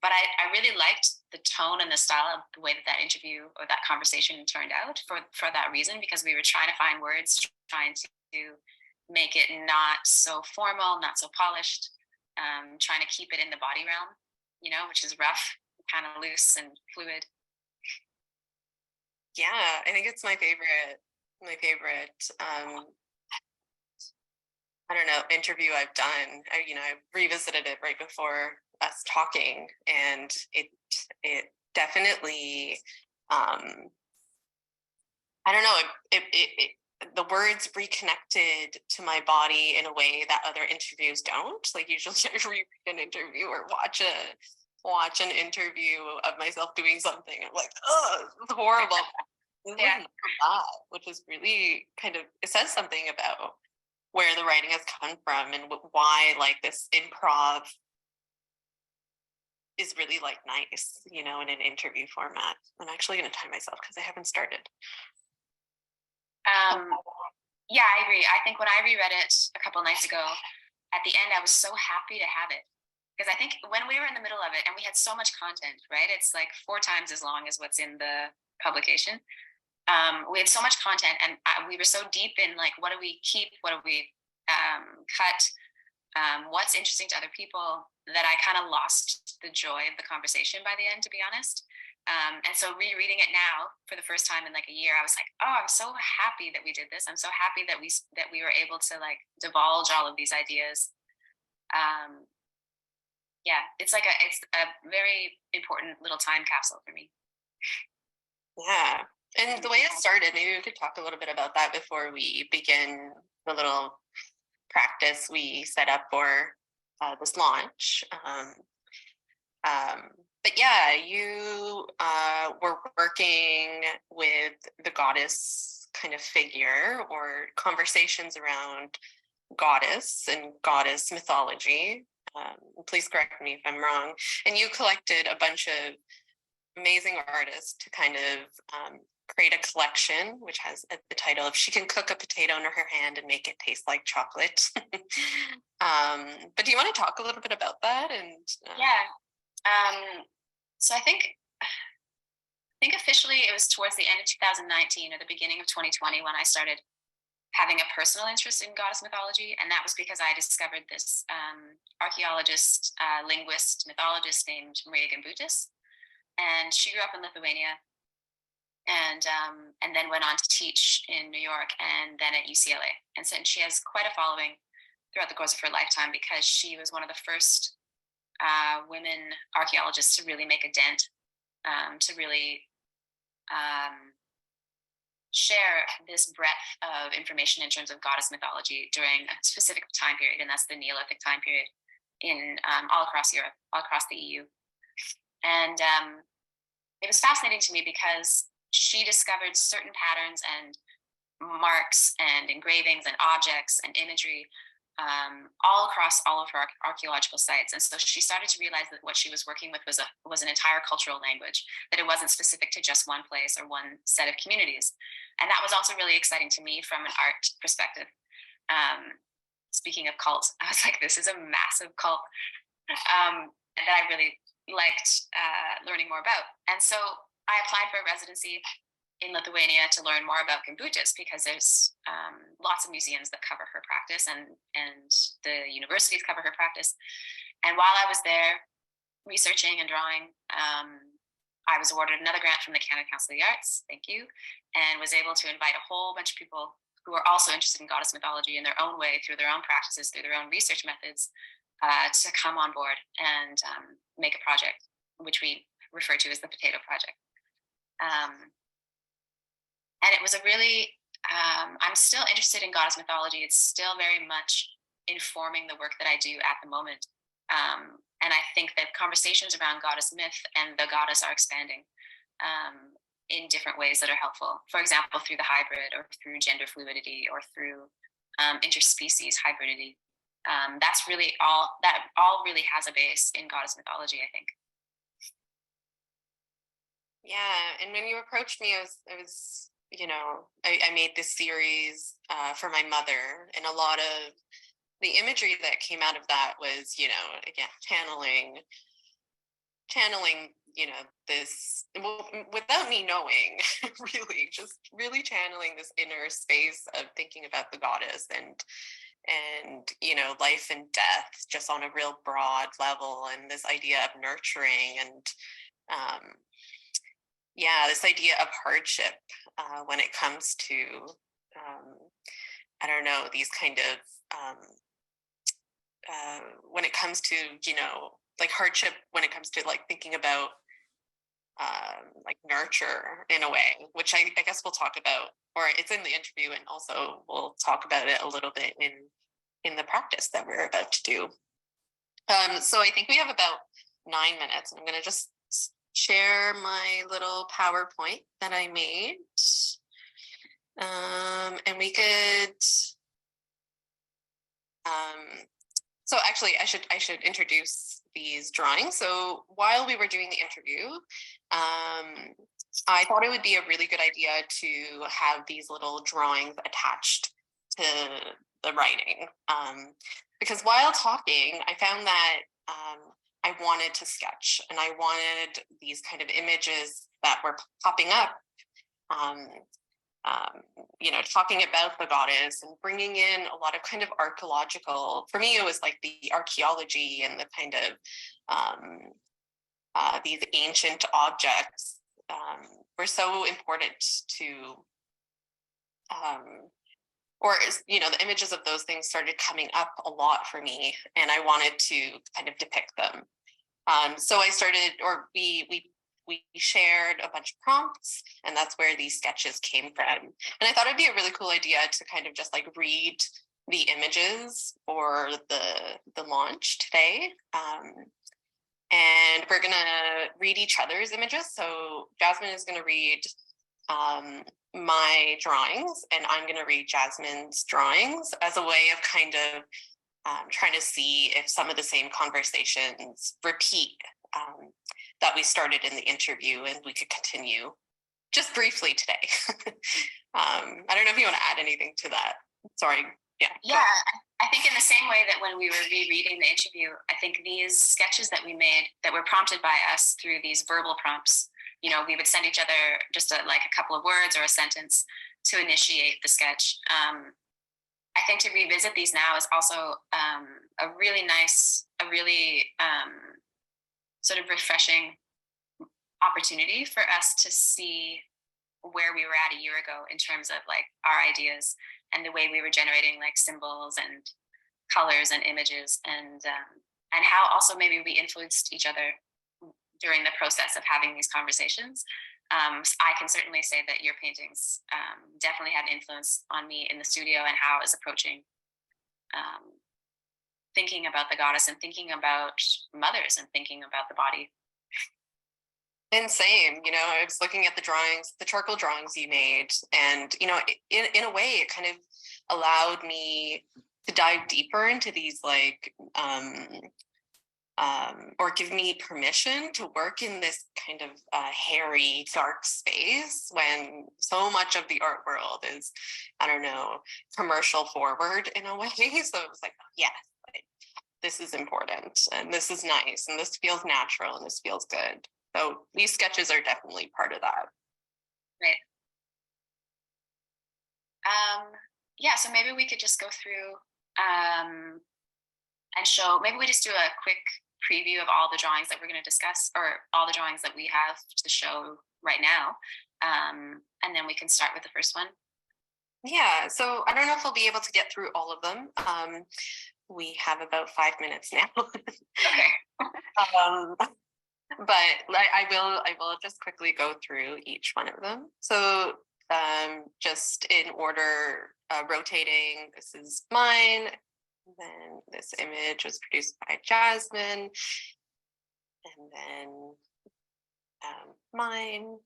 But I really liked the tone and the style of the way that interview or that conversation turned out for that reason, because we were trying to find words, trying to make it not so formal, not so polished, trying to keep it in the body realm, which is rough, kind of loose and fluid. Yeah, I think it's my favorite, I don't know, interview I've done. I revisited it right before us talking, and it definitely, I don't know, it the words reconnected to my body in a way that other interviews don't. Like usually I read an interview or watch an interview of myself doing something, I'm like, oh, it's horrible. Yeah, which is really kind of, it says something about where the writing has come from and why like this improv is really like nice, in an interview format. I'm actually going to time myself because I haven't started. Yeah, I agree. I think when I reread it a couple nights ago, at the end, I was so happy to have it. Because I think when we were in the middle of it and we had so much content, right? It's like 4 times as long as what's in the publication. We had so much content, and we were so deep in like, what do we keep? What do we cut? What's interesting to other people, that I kind of lost the joy of the conversation by the end, to be honest. And so rereading it now for the first time in like a year, I was like, oh, I'm so happy that we did this. I'm so happy that we were able to like divulge all of these ideas. Yeah, it's a very important little time capsule for me. Yeah. And the way it started, maybe we could talk a little bit about that before we begin the little practice we set up for this launch. But yeah, you were working with the goddess kind of figure, or conversations around goddess and goddess mythology. Please correct me if I'm wrong. And you collected a bunch of amazing artists to kind of create a collection, which has the title of "She Can Cook a Potato in Her Hand and Make It Taste Like Chocolate." But do you want to talk a little bit about that? And yeah. So I think officially it was towards the end of 2019 or the beginning of 2020 when I started having a personal interest in goddess mythology, and that was because I discovered this archaeologist, linguist, mythologist named Maria Gimbutas, and she grew up in Lithuania, and then went on to teach in New York and then at UCLA. And so she has quite a following throughout the course of her lifetime because she was one of the first women archaeologists to really make a dent, to really share this breadth of information in terms of goddess mythology during a specific time period, and that's the Neolithic time period in all across Europe, all across the EU. And it was fascinating to me because she discovered certain patterns and marks and engravings and objects and imagery all across all of her archaeological sites. And so she started to realize that what she was working with was an entire cultural language, that it wasn't specific to just one place or one set of communities. And that was also really exciting to me from an art perspective. Speaking of cults, I was like, this is a massive cult that I really liked learning more about. And so I applied for a residency in Lithuania to learn more about Gimbutas, because there's lots of museums that cover her practice, and the universities cover her practice. And while I was there researching and drawing, I was awarded another grant from the Canada Council of the Arts, thank you, and was able to invite a whole bunch of people who are also interested in goddess mythology in their own way, through their own practices, through their own research methods, to come on board and make a project, which we refer to as the Potato Project. And it was a really, I'm still interested in goddess mythology. It's still very much informing the work that I do at the moment. And I think that conversations around goddess myth and the goddess are expanding in different ways that are helpful. For example, through the hybrid, or through gender fluidity, or through interspecies hybridity. That's really all really has a base in goddess mythology, I think. Yeah, and when you approached me, I was I made this series for my mother, and a lot of the imagery that came out of that was, again, channeling, this, without me knowing, really, just really channeling this inner space of thinking about the goddess and life and death, just on a real broad level, and this idea of nurturing and this idea of hardship when it comes to these kind of when it comes to hardship, when it comes to thinking about nurture in a way, which I guess we'll talk about, or it's in the interview, and also we'll talk about it a little bit in the practice that we're about to do. So I think we have about 9 minutes. I'm going to just share my little PowerPoint that I made. And we could, so actually I should introduce these drawings. So while we were doing the interview, I thought it would be a really good idea to have these little drawings attached to the writing. Because while talking, I found that I wanted to sketch, and I wanted these kind of images that were popping up, talking about the goddess and bringing in a lot of kind of archaeological, for me, it was like the archaeology and the kind of these ancient objects were so important to, the images of those things started coming up a lot for me, and I wanted to kind of depict them. So I started, or we shared a bunch of prompts, and that's where these sketches came from. And I thought it'd be a really cool idea to kind of just read the images for the launch today. And we're gonna read each other's images. So Jasmine is gonna read my drawings, and I'm gonna read Jasmine's drawings as a way of kind of trying to see if some of the same conversations repeat that we started in the interview, and we could continue just briefly today. I don't know if you want to add anything to that. Sorry. Yeah. I think in the same way that when we were rereading the interview, I think these sketches that we made that were prompted by us through these verbal prompts, we would send each other just a couple of words or a sentence to initiate the sketch. I think to revisit these now is also a really sort of refreshing opportunity for us to see where we were at a year ago in terms of like our ideas and the way we were generating like symbols and colors and images, and how also maybe we influenced each other during the process of having these conversations. I can certainly say that your paintings definitely had an influence on me in the studio and how I was approaching thinking about the goddess and thinking about mothers and thinking about the body. And same, you know, I was looking at the drawings, the charcoal drawings you made, and, you know, in a way, it kind of allowed me to dive deeper into these, like, or give me permission to work in this kind of hairy, dark space when so much of the art world is, I don't know, commercial forward in a way. So it was like, yes, this is important, and this is nice, and this feels natural, and this feels good. So these sketches are definitely part of that. Right. Yeah, so maybe we could just go through and show, maybe we just do a quick preview of all the drawings that we're going to discuss, or all the drawings that we have to show right now. And then we can start with the first one. Yeah, so I don't know if we'll be able to get through all of them. We have about 5 minutes now. Okay. But I will just quickly go through each one of them. So just in order, rotating, this is mine. And then this image was produced by Jasmine. And then mine,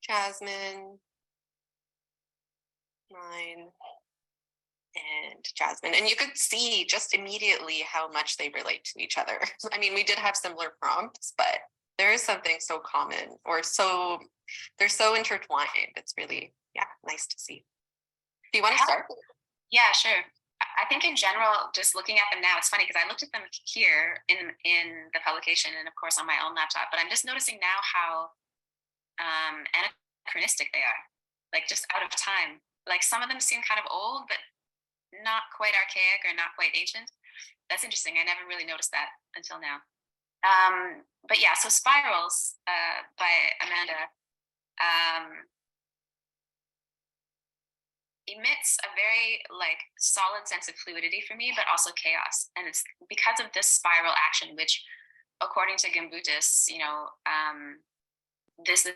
Jasmine, mine, and Jasmine. And you could see just immediately how much they relate to each other. I mean, we did have similar prompts, but there is something so common, or so, they're so intertwined. It's really, yeah, nice to see. Do you want to start? Yeah, sure. I think in general, just looking at them now, it's funny because I looked at them here in the publication and of course on my own laptop, but I'm just noticing now how anachronistic they are, like just out of time. Like some of them seem kind of old, but not quite archaic or not quite ancient. That's interesting. I never really noticed that until now. But yeah, so Spirals by Amanda emits a very like solid sense of fluidity for me, but also chaos. And it's because of this spiral action, which according to Gimbutas, you know, this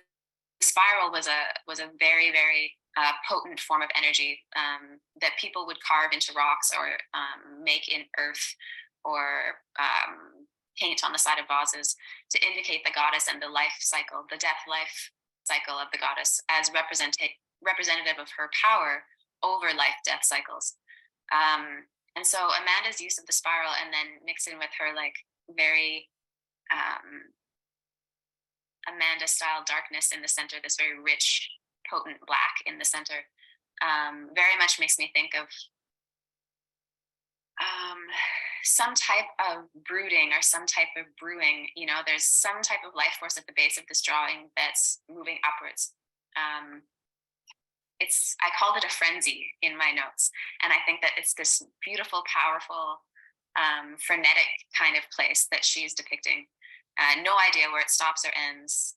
spiral was a very, very potent form of energy that people would carve into rocks or make in earth or paint on the side of vases to indicate the goddess and the life cycle, the death-life cycle of the goddess as representative of her power over life-death cycles. And so Amanda's use of the spiral and then mixing with her like very Amanda-style darkness in the center, this very rich, potent black in the center, very much makes me think of some type of brooding or some type of brewing. You know, there's some type of life force at the base of this drawing that's moving upwards. I called it a frenzy in my notes. And I think that it's this beautiful, powerful, frenetic kind of place that she's depicting. No idea where it stops or ends.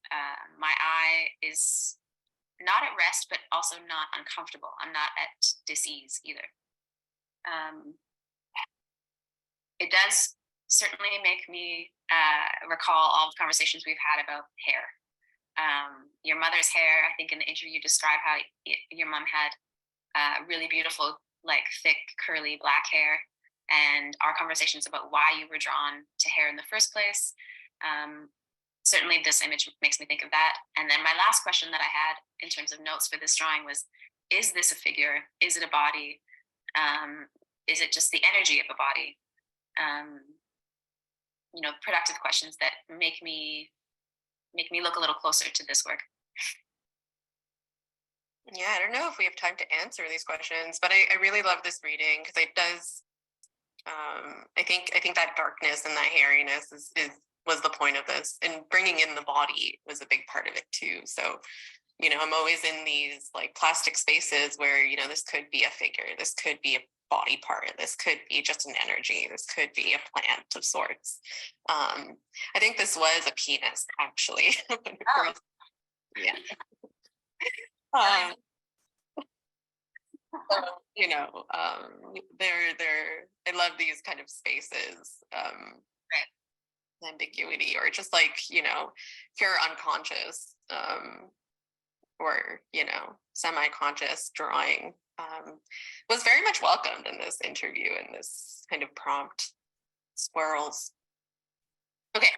My eye is not at rest, but also not uncomfortable. I'm not at dis-ease either. It does certainly make me recall all the conversations we've had about hair. Your mother's hair, I think in the interview you describe how your mom had really beautiful, like thick, curly black hair, and our conversations about why you were drawn to hair in the first place. Certainly this image makes me think of that. And then my last question that I had in terms of notes for this drawing was, is this a figure? Is it a body? Is it just the energy of a body? You know, productive questions that make me look a little closer to this work. Yeah, I don't know if we have time to answer these questions, but I really love this reading because it does. I think that darkness and that hairiness was the point of this, and bringing in the body was a big part of it too. So I'm always in these like plastic spaces where, this could be a figure, this could be a body part, this could be just an energy, this could be a plant of sorts. I think this was a penis, actually. Yeah. So, I love these kind of spaces, ambiguity, or just like, if you're unconscious, or, semi-conscious drawing, was very much welcomed in this interview and this kind of prompt. Swirls. Okay,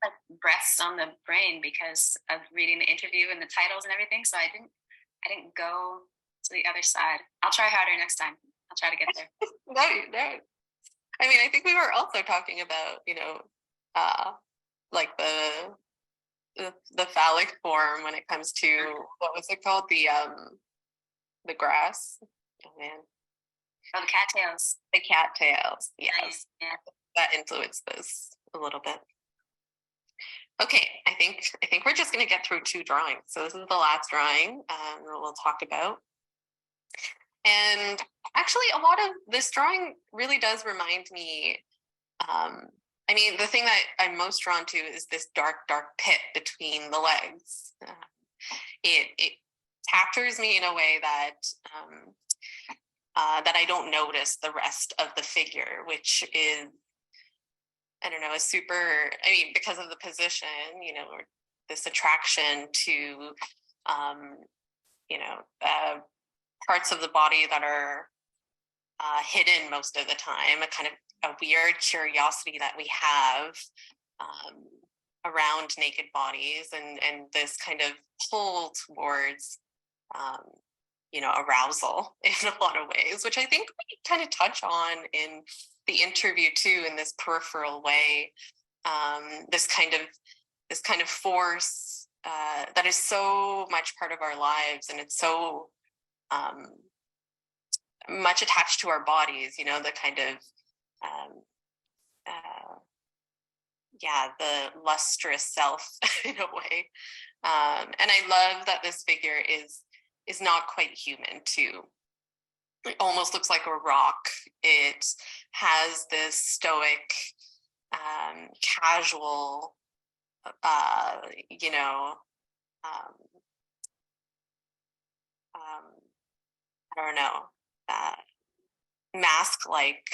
like breaths on the brain because of reading the interview and the titles and everything. So I didn't go to the other side. I'll try harder next time. I'll try to get there. No. I mean, I think we were also talking about, like the phallic form when it comes to, what was it called? The grass. Oh man. Oh, the cattails. The cattails. Yes. Yeah. That influenced this a little bit. Okay, I think we're just going to get through 2 drawings. So this is the last drawing we'll talk about. And actually, a lot of this drawing really does remind me, the thing that I'm most drawn to is this dark pit between the legs. It captures me in a way that that I don't notice the rest of the figure, which is, I don't know, because of the position, or this attraction to, parts of the body that are hidden most of the time, a kind of a weird curiosity that we have around naked bodies, and this kind of pull towards, arousal in a lot of ways, which I think we kind of touch on in the interview too, in this peripheral way. This kind of force that is so much part of our lives, and it's so much attached to our bodies, the kind of the lustrous self in a way. And I love that this figure is not quite human too. It almost looks like a rock. It has this stoic, casual, I don't know, mask-like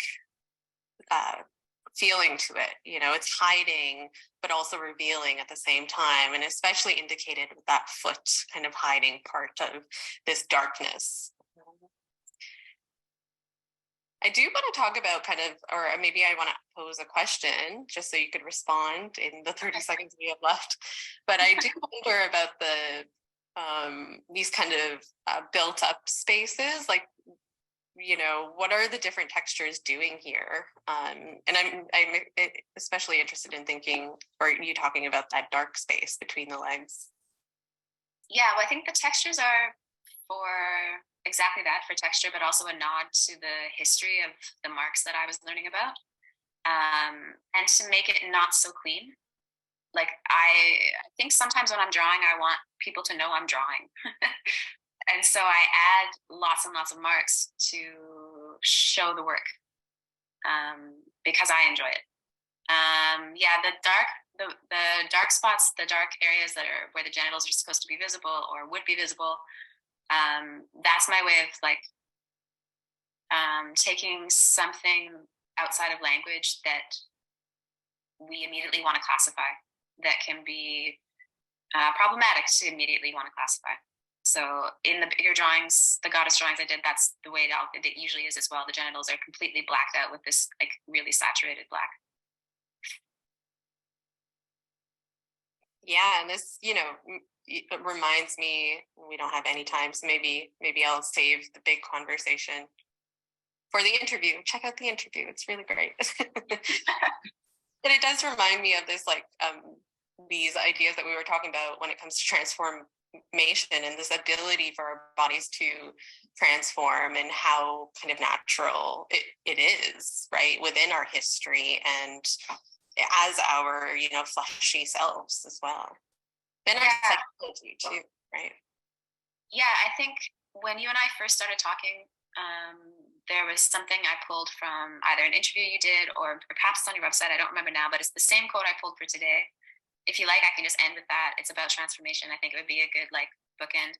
feeling to it. It's hiding, but also revealing at the same time, and especially indicated with that foot kind of hiding part of this darkness. I do want to talk about or maybe I want to pose a question just so you could respond in the 30 seconds we have left. But I do wonder about these kind of built up spaces, like, what are the different textures doing here? And I'm especially interested in you talking about that dark space between the legs. Yeah, well, I think the textures are for exactly that, for texture, but also a nod to the history of the marks that I was learning about, and to make it not so clean. Like, I think sometimes when I'm drawing, I want people to know I'm drawing. And so I add lots and lots of marks to show the work, because I enjoy it. The dark spots, the dark areas that are where the genitals are supposed to be visible or would be visible. That's my way of taking something outside of language that we immediately want to classify, that can be problematic to immediately want to classify. So in the bigger drawings, the goddess drawings I did, that's the way it usually is as well. The genitals are completely blacked out with this really saturated black. Yeah, and this, it reminds me, we don't have any time, so maybe I'll save the big conversation for the interview. Check out the interview; it's really great. And it does remind me of this, these ideas that we were talking about when it comes to transformation and this ability for our bodies to transform, and how kind of natural it is, right, within our history and as our, fleshy selves as well. And our psychology too, right? Yeah, I think when you and I first started talking, there was something I pulled from either an interview you did or perhaps on your website. I don't remember now, but it's the same quote I pulled for today. If you like, I can just end with that. It's about transformation. I think it would be a good like bookend.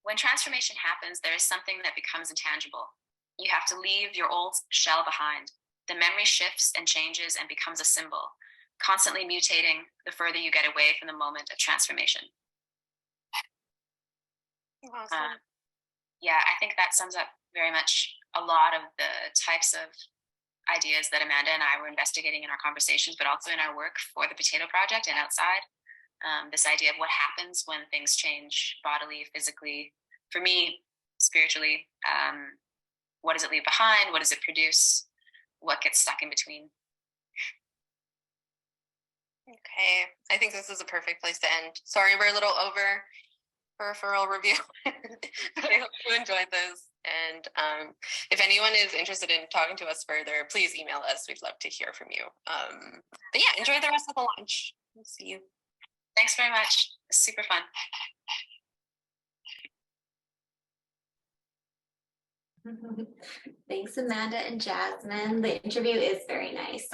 When transformation happens, there is something that becomes intangible. You have to leave your old shell behind. The memory shifts and changes and becomes a symbol, constantly mutating the further you get away from the moment of transformation. Awesome. Yeah, I think that sums up very much a lot of the types of ideas that Amanda and I were investigating in our conversations, but also in our work for the Potato Project and outside. This idea of what happens when things change bodily, physically, for me, spiritually. What does it leave behind? What does it produce? What gets stuck in between? Okay, I think this is a perfect place to end. Sorry, we're a little over peripheral review, but I hope you enjoyed this. And if anyone is interested in talking to us further, please email us. We'd love to hear from you. But yeah, enjoy the rest of the lunch. We'll see you. Thanks very much. It's super fun. Thanks, Amanda and Jasmine. The interview is very nice.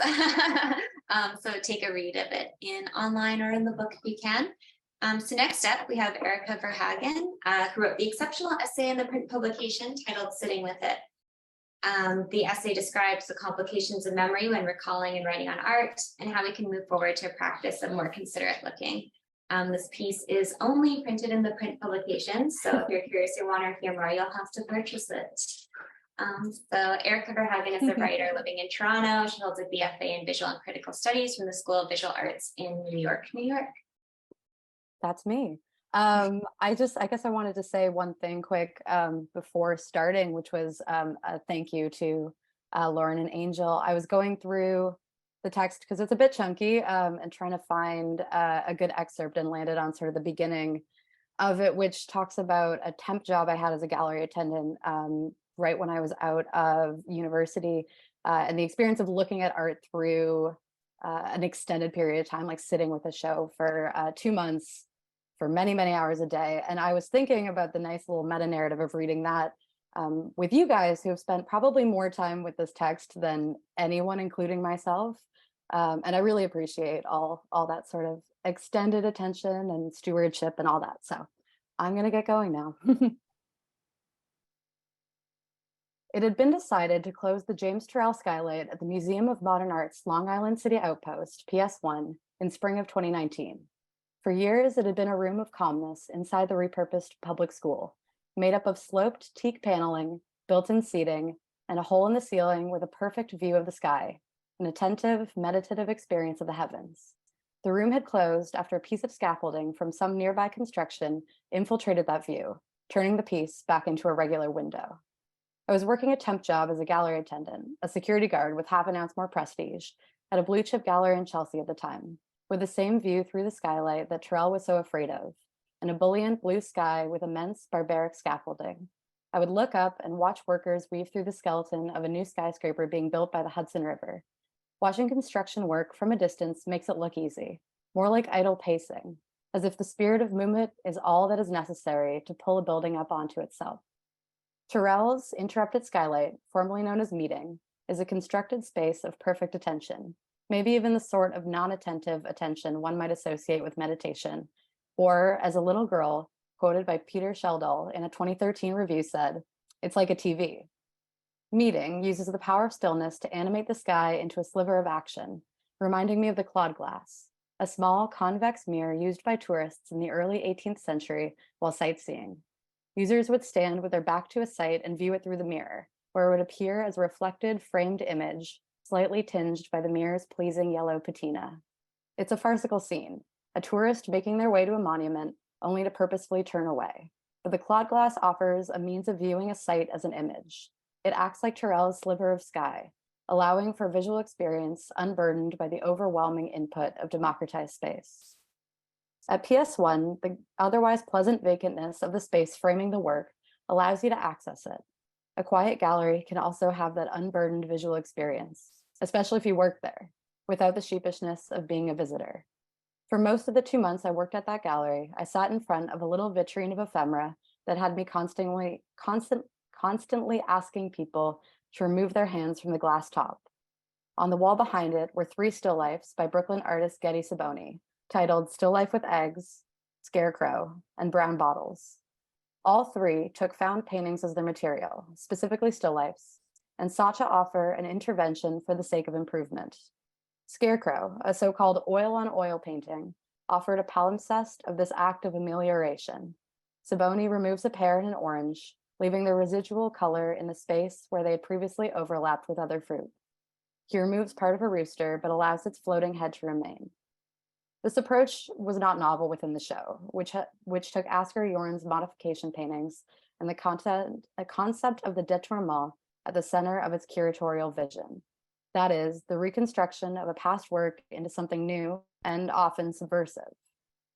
So take a read of it online or in the book if you can. So next up, we have Erika Verhagen, who wrote the exceptional essay in the print publication titled Sitting With It. The essay describes the complications of memory when recalling and writing on art and how we can move forward to a practice of more considerate looking. This piece is only printed in the print publication, so if you're curious or want to hear more, you'll have to purchase it. So Erika Verhagen is a writer living in Toronto. She holds a BFA in Visual and Critical Studies from the School of Visual Arts in New York, New York. That's me. I guess I wanted to say one thing quick before starting, which was a thank you to Lauren and Angel. I was going through the text because it's a bit chunky and trying to find a good excerpt and landed on sort of the beginning of it, which talks about a temp job I had as a gallery attendant right when I was out of university and the experience of looking at art through an extended period of time, like sitting with a show for 2 months for many, many hours a day. And I was thinking about the nice little meta narrative of reading that with you guys who have spent probably more time with this text than anyone, including myself. And I really appreciate all that sort of extended attention and stewardship and all that. So I'm going to get going now. It had been decided to close the James Turrell skylight at the Museum of Modern Art's Long Island City Outpost, PS1, in spring of 2019. For years, it had been a room of calmness inside the repurposed public school, made up of sloped teak paneling, built-in seating, and a hole in the ceiling with a perfect view of the sky, an attentive, meditative experience of the heavens. The room had closed after a piece of scaffolding from some nearby construction infiltrated that view, turning the piece back into a regular window. I was working a temp job as a gallery attendant, a security guard with half an ounce more prestige, at a blue chip gallery in Chelsea at the time, with the same view through the skylight that Turrell was so afraid of, an ebullient blue sky with immense barbaric scaffolding. I would look up and watch workers weave through the skeleton of a new skyscraper being built by the Hudson River. Watching construction work from a distance makes it look easy, more like idle pacing, as if the spirit of movement is all that is necessary to pull a building up onto itself. Turrell's interrupted skylight, formerly known as Meeting, is a constructed space of perfect attention, maybe even the sort of non-attentive attention one might associate with meditation, or, as a little girl, quoted by Peter Sheldall in a 2013 review said, "It's like a TV." Meeting uses the power of stillness to animate the sky into a sliver of action, reminding me of the Claude glass, a small convex mirror used by tourists in the early 18th century while sightseeing. Users would stand with their back to a site and view it through the mirror, where it would appear as a reflected framed image, slightly tinged by the mirror's pleasing yellow patina. It's a farcical scene, a tourist making their way to a monument only to purposefully turn away. But the Claude glass offers a means of viewing a site as an image. It acts like Turrell's sliver of sky, allowing for visual experience unburdened by the overwhelming input of democratized space. At PS1, the otherwise pleasant vacantness of the space framing the work allows you to access it. A quiet gallery can also have that unburdened visual experience, especially if you work there, without the sheepishness of being a visitor. For most of the 2 months I worked at that gallery, I sat in front of a little vitrine of ephemera that had me constantly asking people to remove their hands from the glass top. On the wall behind it were 3 still lifes by Brooklyn artist Getty Saboni, titled Still Life with Eggs, Scarecrow, and Brown Bottles. All 3 took found paintings as their material, specifically still lifes, and sought to offer an intervention for the sake of improvement. Scarecrow, a so-called oil-on-oil painting, offered a palimpsest of this act of amelioration. Saboni removes a pear and an orange, leaving the residual color in the space where they had previously overlapped with other fruit. He removes part of a rooster, but allows its floating head to remain. This approach was not novel within the show, which took Asker Jorn's modification paintings and the concept of the détournement at the center of its curatorial vision. That is, the reconstruction of a past work into something new and often subversive.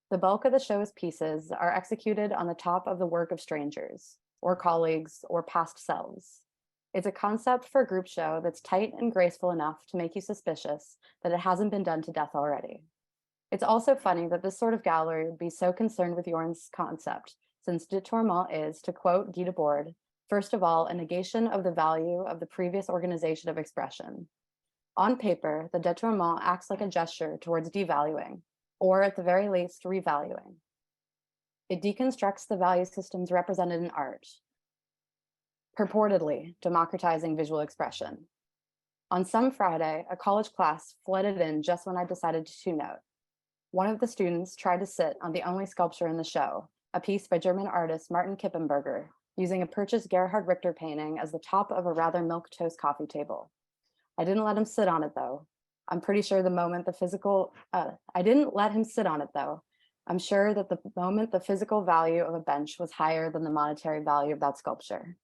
The bulk of the show's pieces are executed on the top of the work of strangers, or colleagues, or past selves. It's a concept for a group show that's tight and graceful enough to make you suspicious that it hasn't been done to death already. It's also funny that this sort of gallery would be so concerned with Jorn's concept, since détournement is, to quote Guy Debord, first of all, a negation of the value of the previous organization of expression. On paper, the détournement acts like a gesture towards devaluing, or at the very least, revaluing. It deconstructs the value systems represented in art, purportedly democratizing visual expression. On some Friday, a college class flooded in just when I decided to tune out. One of the students tried to sit on the only sculpture in the show, a piece by German artist Martin Kippenberger, using a purchased Gerhard Richter painting as the top of a rather milquetoast coffee table. I didn't let him sit on it though. I'm pretty sure the moment the physical, I didn't let him sit on it though. I'm sure that the moment the physical value of a bench was higher than the monetary value of that sculpture.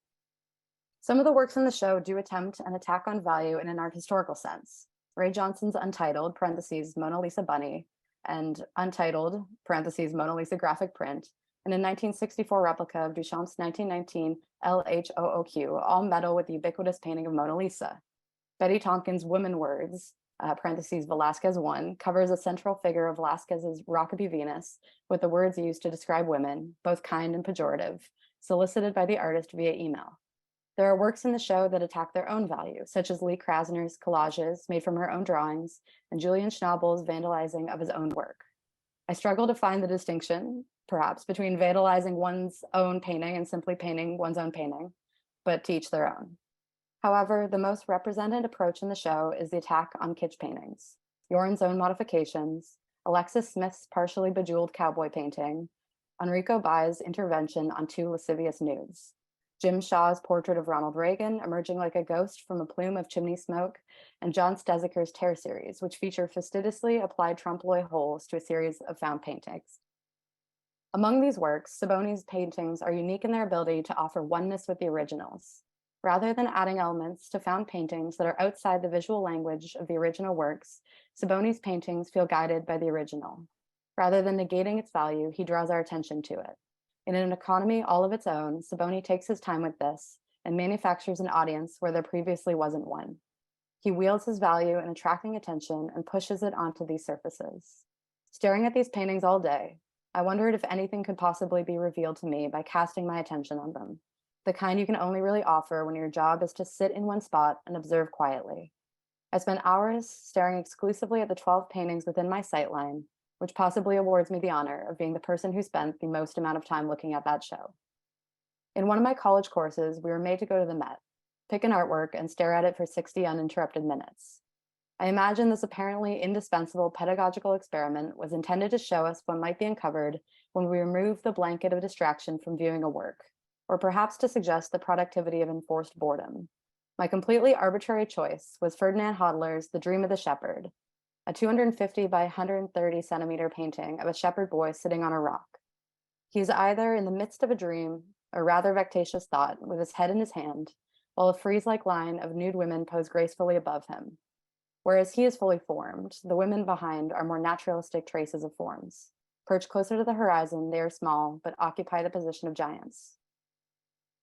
Some of the works in the show do attempt an attack on value in an art historical sense. Ray Johnson's Untitled, parentheses, Mona Lisa Bunny, and Untitled, parentheses, Mona Lisa graphic print, and a 1964 replica of Duchamp's 1919 LHOOQ, all meddle with the ubiquitous painting of Mona Lisa. Betty Tompkins' Women Words, parentheses Velasquez 1, covers a central figure of Velasquez's Rokeby Venus with the words used to describe women, both kind and pejorative, solicited by the artist via email. There are works in the show that attack their own value, such as Lee Krasner's collages made from her own drawings and Julian Schnabel's vandalizing of his own work. I struggle to find the distinction, perhaps, between vandalizing one's own painting and simply painting one's own painting, but to each their own. However, the most represented approach in the show is the attack on kitsch paintings, Jorn's own modifications, Alexis Smith's partially bejeweled cowboy painting, Enrico Bai's intervention on 2 lascivious nudes, Jim Shaw's portrait of Ronald Reagan emerging like a ghost from a plume of chimney smoke, and John Stezeker's Tear series, which feature fastidiously applied trompe-l'oeil holes to a series of found paintings. Among these works, Saboni's paintings are unique in their ability to offer oneness with the originals. Rather than adding elements to found paintings that are outside the visual language of the original works, Saboni's paintings feel guided by the original. Rather than negating its value, he draws our attention to it. In an economy all of its own, Saboni takes his time with this and manufactures an audience where there previously wasn't one. He wields his value in attracting attention and pushes it onto these surfaces. Staring at these paintings all day, I wondered if anything could possibly be revealed to me by casting my attention on them, the kind you can only really offer when your job is to sit in one spot and observe quietly. I spent hours staring exclusively at the 12 paintings within my sightline, which possibly awards me the honor of being the person who spent the most amount of time looking at that show. In one of my college courses, we were made to go to the Met, pick an artwork, and stare at it for 60 uninterrupted minutes. I imagine this apparently indispensable pedagogical experiment was intended to show us what might be uncovered when we remove the blanket of distraction from viewing a work, or perhaps to suggest the productivity of enforced boredom. My completely arbitrary choice was Ferdinand Hodler's The Dream of the Shepherd, a 250 by 130 centimeter painting of a shepherd boy sitting on a rock. He is either in the midst of a dream or rather vexatious thought with his head in his hand, while a frieze-like line of nude women pose gracefully above him. Whereas he is fully formed, the women behind are more naturalistic traces of forms. Perched closer to the horizon, they are small, but occupy the position of giants.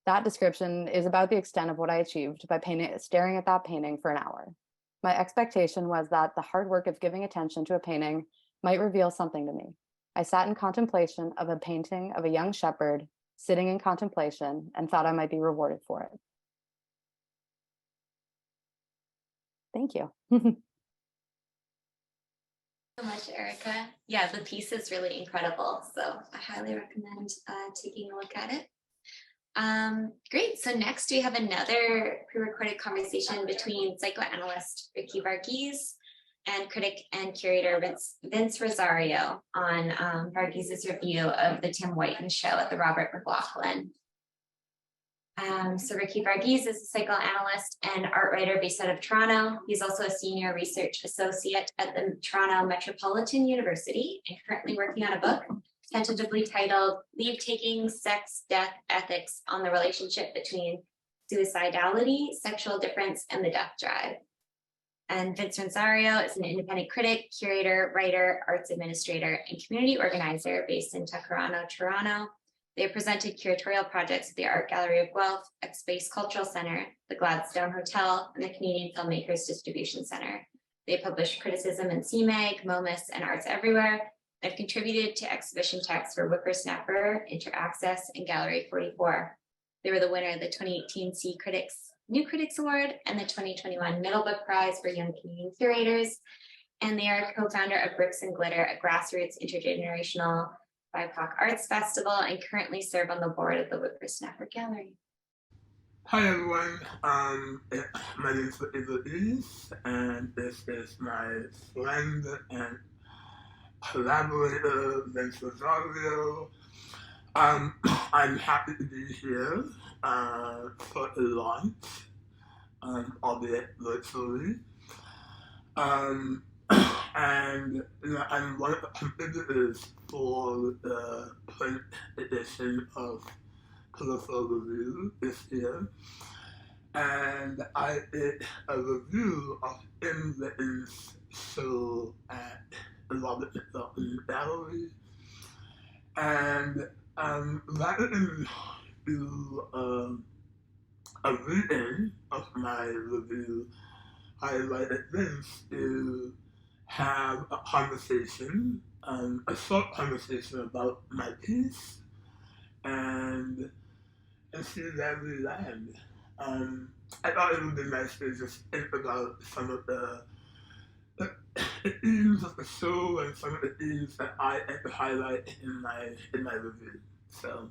That description is about the extent of what I achieved by staring at that painting for an hour. My expectation was that the hard work of giving attention to a painting might reveal something to me. I sat in contemplation of a painting of a young shepherd sitting in contemplation and thought I might be rewarded for it. Thank you. So much, Erika. Yeah, the piece is really incredible. So I highly recommend taking a look at it. Great. So next we have another pre-recorded conversation between psychoanalyst Erika Verhagen and critic and curator Vince Rozario on Varghese's review of the Tim Whiten show at the Robert McLaughlin. So Erika Verhagen is a psychoanalyst and art writer based out of Toronto. He's also a senior research associate at the Toronto Metropolitan University and currently working on a book tentatively titled Leave Taking, Sex, Death, Ethics on the Relationship Between Suicidality, Sexual Difference, and the Death Drive. And Vince Rozario is an independent critic, curator, writer, arts administrator, and community organizer based in Takarano, Toronto. They have presented curatorial projects at the Art Gallery of Guelph, at Space Cultural Center, the Gladstone Hotel, and the Canadian Filmmakers Distribution Center. They published criticism in CMAG, MOMUS, and Arts Everywhere. They've contributed to exhibition texts for Whippersnapper, Interaccess, and Gallery 44. They were the winner of the 2018 New Critics Award and the 2021 Middle Book Prize for Young Canadian Curators. And they are co-founder of Bricks and Glitter, a grassroots intergenerational BIPOC arts festival, and currently serve on the board of the Whippersnapper Gallery. Hi everyone, my name is Varghese, and this is my friend and collaborator, Vince Rozario. I'm happy to be here for a launch, albeit virtually. And I'm one of the contributors for the print edition of Peripheral Review this year. And I did a review of In Witten's show at the Robert McLaughlin Gallery. And rather than do a reading of my review, I invited Vince to have a conversation, a short conversation about my piece, and see where we land. I thought it would be nice to just think about some of the themes of the show and some of the themes that I had to highlight in my review. So.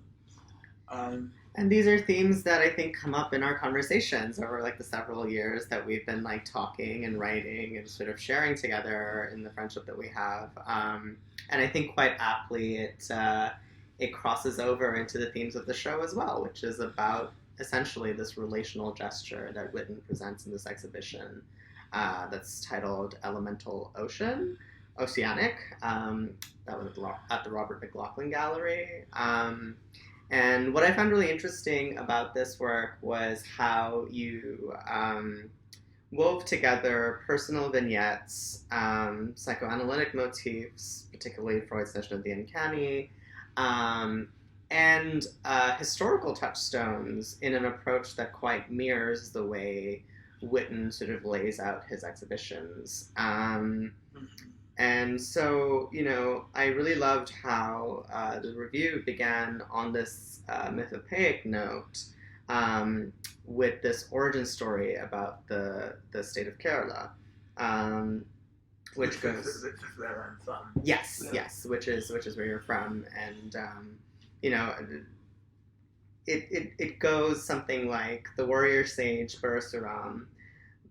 And these are themes that I think come up in our conversations over like the several years that we've been like talking and writing and sort of sharing together in the friendship that we have. And I think quite aptly it crosses over into the themes of the show as well, which is about essentially this relational gesture that Witten presents in this exhibition that's titled Elemental Oceanic. That was at the Robert McLaughlin Gallery. And what I found really interesting about this work was how you wove together personal vignettes, psychoanalytic motifs, particularly Freud's notion of the uncanny, and historical touchstones in an approach that quite mirrors the way Witten sort of lays out his exhibitions. And so, you know, I really loved how the review began on this mythopoeic note with this origin story about the state of Kerala, which goes. Which is where I'm from. Yes, yeah. Yes, which is where you're from, and you know, it goes something like the warrior sage Parasuram,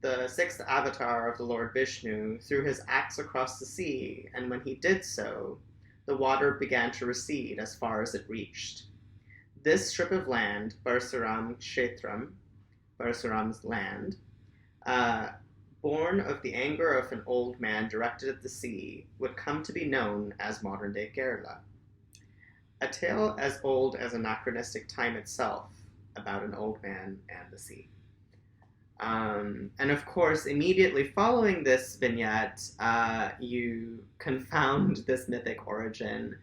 the sixth avatar of the Lord Vishnu, threw his axe across the sea, and when he did so, the water began to recede as far as it reached. This strip of land, Parasuram Kshetram, Parasuram's land, born of the anger of an old man directed at the sea, would come to be known as modern-day Kerala. A tale as old as anachronistic time itself about an old man and the sea. And of course, immediately following this vignette, you confound this mythic origin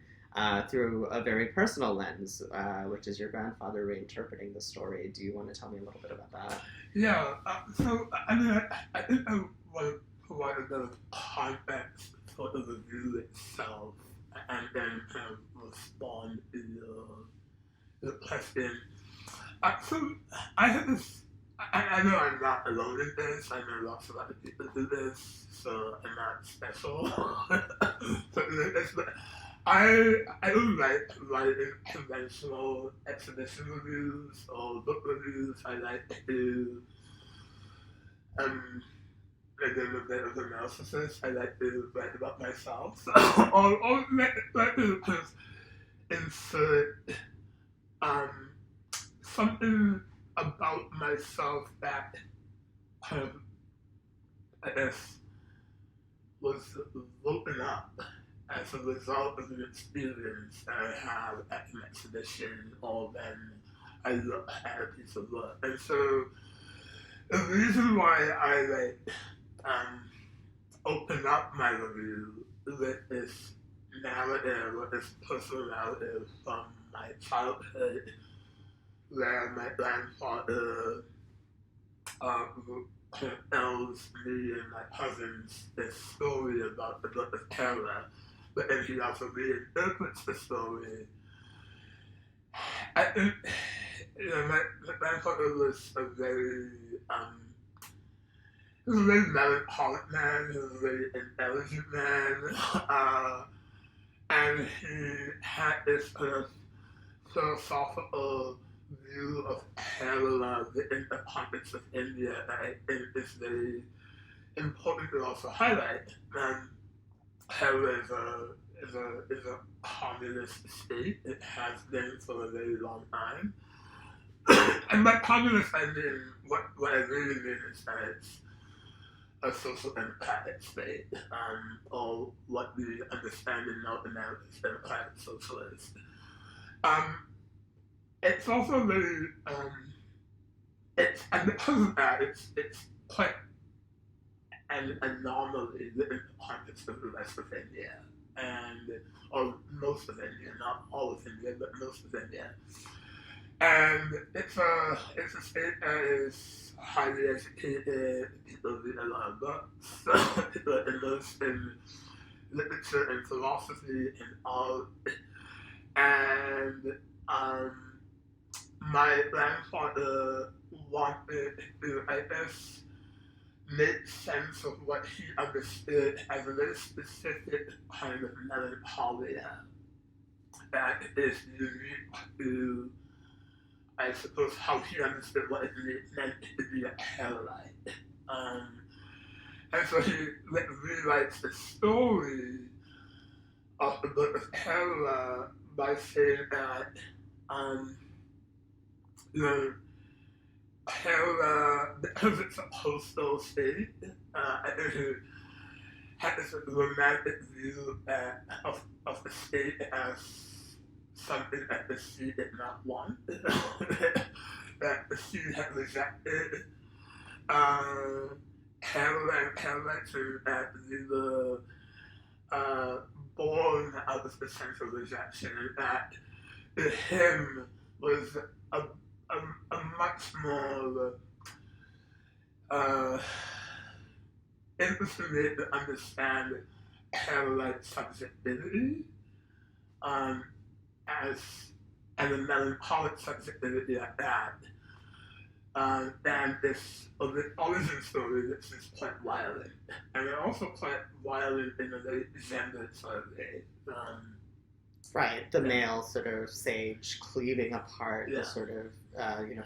through a very personal lens, which is your grandfather reinterpreting the story. Do you want to tell me a little bit about that? Yeah, so I mean, I think I want to provide a bit of context for the review itself and then kind of respond to the question. So I have this. I know I'm not alone in this. I know lots of other people do this, so I'm not special. But I don't like writing conventional exhibition reviews or book reviews. I like to again a bit of a narcissist. I like to write about myself, or like to just insert something about myself that I guess was woken up as a result of an experience that I had at an exhibition or when I look at a piece of work. And so the reason why I open up my review with this narrative or this personal narrative from my childhood where my grandfather tells me and my cousins this story about the book of terror, but then he also reinterprets the story. I think, my grandfather was a very melancholic man. He was a very intelligent man, and he had this kind of philosophical view of Kerala, the independence of India, that I think is very important to also highlight. Kerala is a communist state. It has been for a very long time. And by communist, I mean, what I really mean is that it's a social democratic state, or what we understand in North America as democratic socialist. It's also very, and because of that, it's quite an anomaly, the independence of the rest of India, or most of India, not all of India, but most of India. And it's a state that is highly educated, people read a lot of books, people are immersed in literature and philosophy and art, and my grandfather wanted to, I guess, make sense of what he understood as a very specific kind of melancholia that is unique to, I suppose, how he understood what it meant to be a Carolite. And so he rewrites the story of the book of Kerala by saying that, Kerala, because it's a coastal state, it had this romantic view of the state as something that the sea did not want, that the sea had rejected. Kerala and Kerala too, that we were born out of the sense of rejection, and that the hymn was a much more interesting way to understand Carolite subjectivity as and the melancholic subjectivity at that than this origin story, which is quite violent, and also quite violent in a very gendered sort of way. Right, the male sort of sage cleaving apart the sort of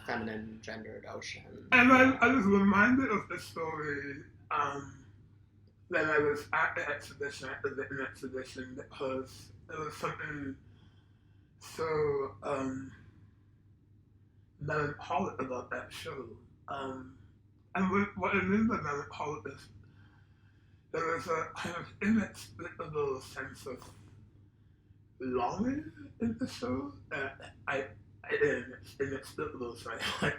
feminine gendered ocean. And I was reminded of the story when I was at the exhibition, at the written exhibition, because it was something so melancholic about that show. And what I mean by melancholic is there was a kind of inexplicable sense of longing in the show that I inexplicable, so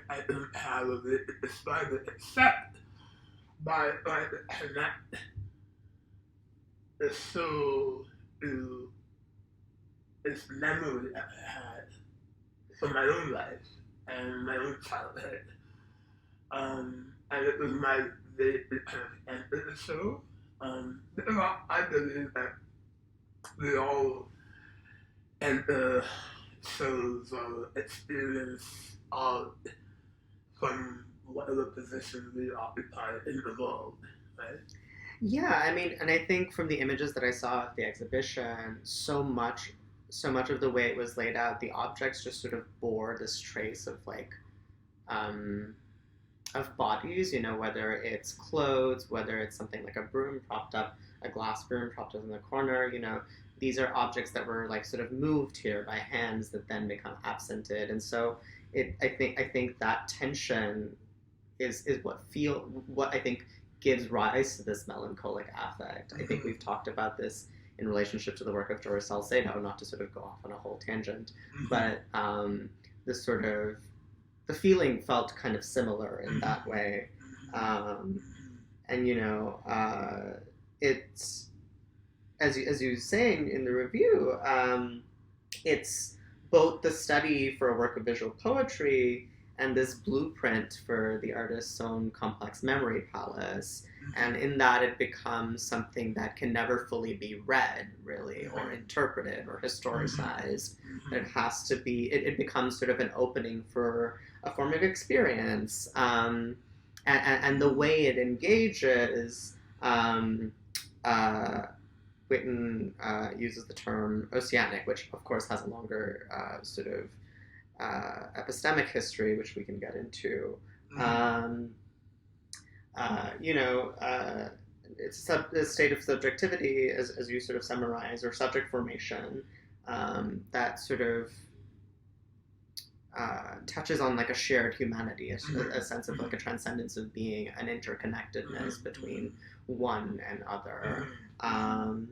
I didn't have a way to describe it except by trying to connect the show to this memory that I had from my own life and my own childhood. And it was my way to kind of enter the show. I believe that we all enter shows or experience art from whatever position we occupy in the world, right? Yeah, I mean, and I think from the images that I saw at the exhibition, so much of the way it was laid out, the objects just sort of bore this trace of like, of bodies, you know, whether it's clothes, whether it's something like a broom propped up, a glass broom propped up in the corner, you know, these are objects that were like sort of moved here by hands that then become absented. And so I think that tension is what I think gives rise to this melancholic affect. I think we've talked about this in relationship to the work of Doris Salcedo, not to sort of go off on a whole tangent, but this sort of the feeling felt kind of similar in that way. And you know, it's as you were saying in the review, it's both the study for a work of visual poetry and this blueprint for the artist's own complex memory palace. And in that, it becomes something that can never fully be read, really, or interpreted or historicized. It has to be, it becomes sort of an opening for a form of experience. And the way it engages, Witten uses the term oceanic, which of course has a longer sort of epistemic history, which we can get into. You know, it's a state of subjectivity, as you sort of summarize, or subject formation, that sort of touches on like a shared humanity, a sense of like a transcendence of being, an interconnectedness between one and other. And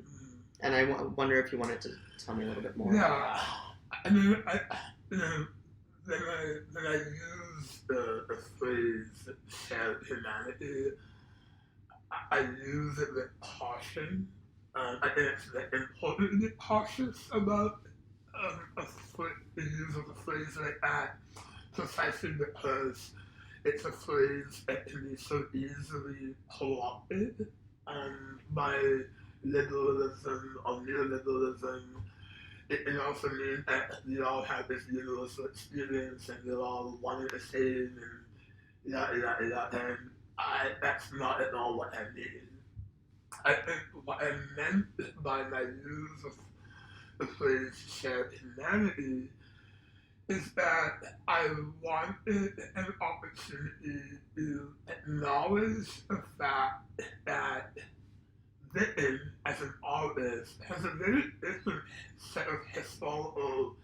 I wonder if you wanted to tell me a little bit more. Yeah, I mean, when I use the phrase shared humanity, I use it with caution. I think it's very important to be cautious about the use of a phrase like that, precisely because it's a phrase that can be so easily co-opted by liberalism or neoliberalism. It can also mean that we all have this universal experience and we're all one and the same and and that's not at all what I mean. I think what I meant by my use of the phrase shared humanity is that I wanted an opportunity to acknowledge the fact that Witten, as an artist, has a very different set of historical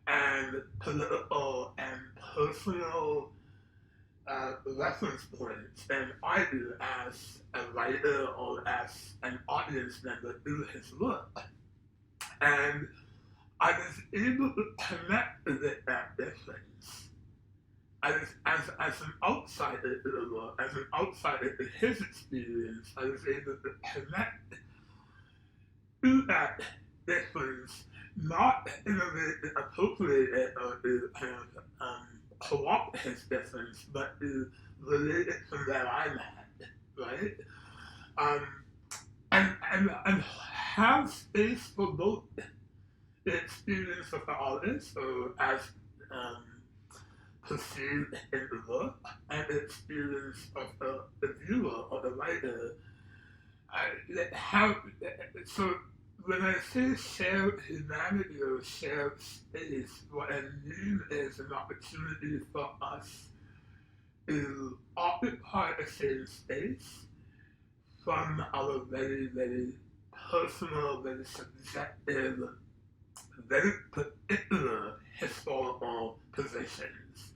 and political and personal reference points than I do as a writer or as an audience member through his work. And I was able to connect with that difference. As an outsider to the work, as an outsider to his experience, I was able to connect to that difference, not in a way to appropriate it or to kind of co-opt his difference, but to relate it from where I'm at, right? And have space for both the experience of the artist, or as perceived in the work, and the experience of the viewer or the writer. So when I say shared humanity or shared space, what I mean is an opportunity for us to occupy the same space from our very, very personal, very subjective, very particular historical positions,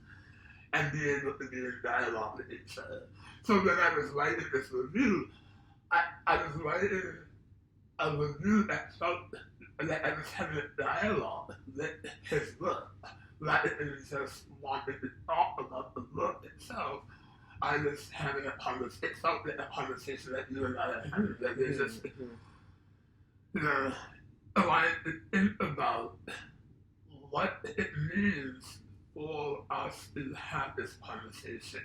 and be able to be in dialogue with each other. So when I was writing this review, I was writing a review that felt like I was having a dialogue with his work, rather than just wanting to talk about the work itself. I was having a conversation. It felt like a conversation that you and I are having. That we just, aligned to think about what it means for us to have this conversation.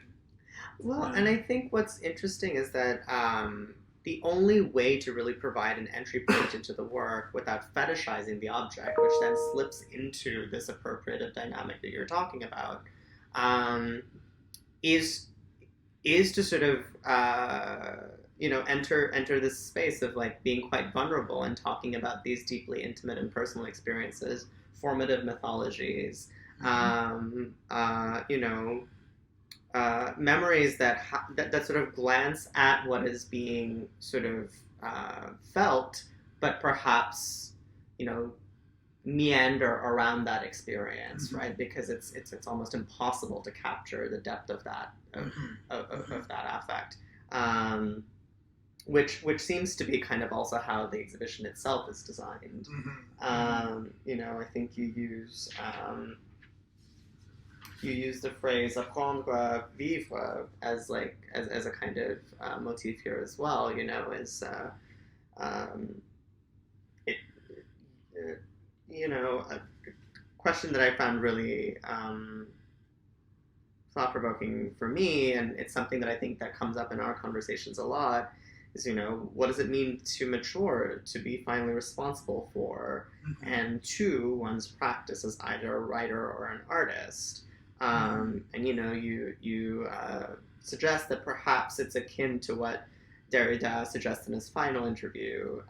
Well, and I think what's interesting is that the only way to really provide an entry point into the work without fetishizing the object, which then slips into this appropriative dynamic that you're talking about, is to sort of enter this space of like being quite vulnerable and talking about these deeply intimate and personal experiences, formative mythologies, memories that sort of glance at what is being sort of felt, but perhaps meander around that experience, right? Because it's almost impossible to capture the depth of that of that affect, which seems to be kind of also how the exhibition itself is designed. I think you use the phrase apprendre vivre as a kind of motif here as well. A question that I found really thought-provoking for me, and it's something that I think that comes up in our conversations a lot, is, what does it mean to mature, to be finally responsible for, and to one's practice as either a writer or an artist. And you suggest that perhaps it's akin to what Derrida suggests in his final interview,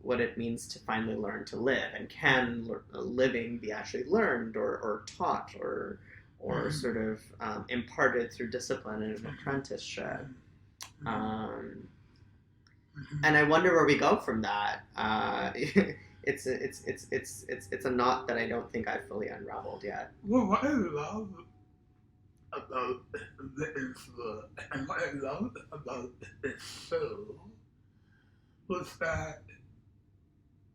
what it means to finally learn to live, and can living be actually learned or taught or sort of imparted through discipline and apprenticeship. And I wonder where we go from that. It's a knot that I don't think I've fully unraveled yet. Well, what I love about the work and what I love about this show was that,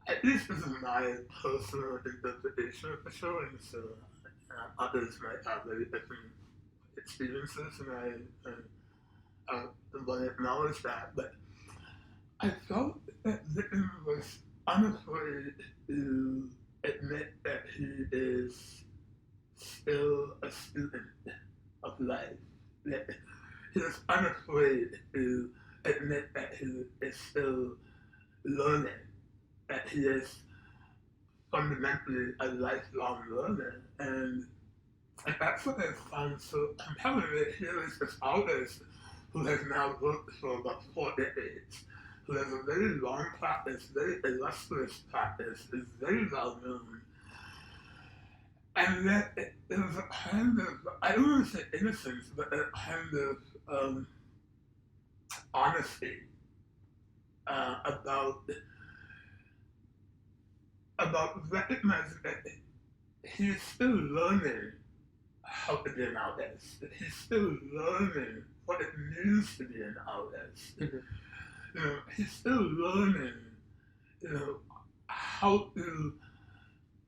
at least this is my personal interpretation of the show, and so others might have very different experiences, and I want to acknowledge that, but I felt that Lytton was unafraid to admit that he is still a student of life, that he is unafraid to admit that he is still learning, that he is fundamentally a lifelong learner, and that's what I found so compelling, that here is this artist who has now worked for about 4 decades, who has a very long practice, very illustrious practice, is very well known. And that there was a kind of, I don't want to say innocence, but a kind of honesty about recognizing that he's still learning how to be an artist. He's still learning what it means to be an artist. He's still learning, how to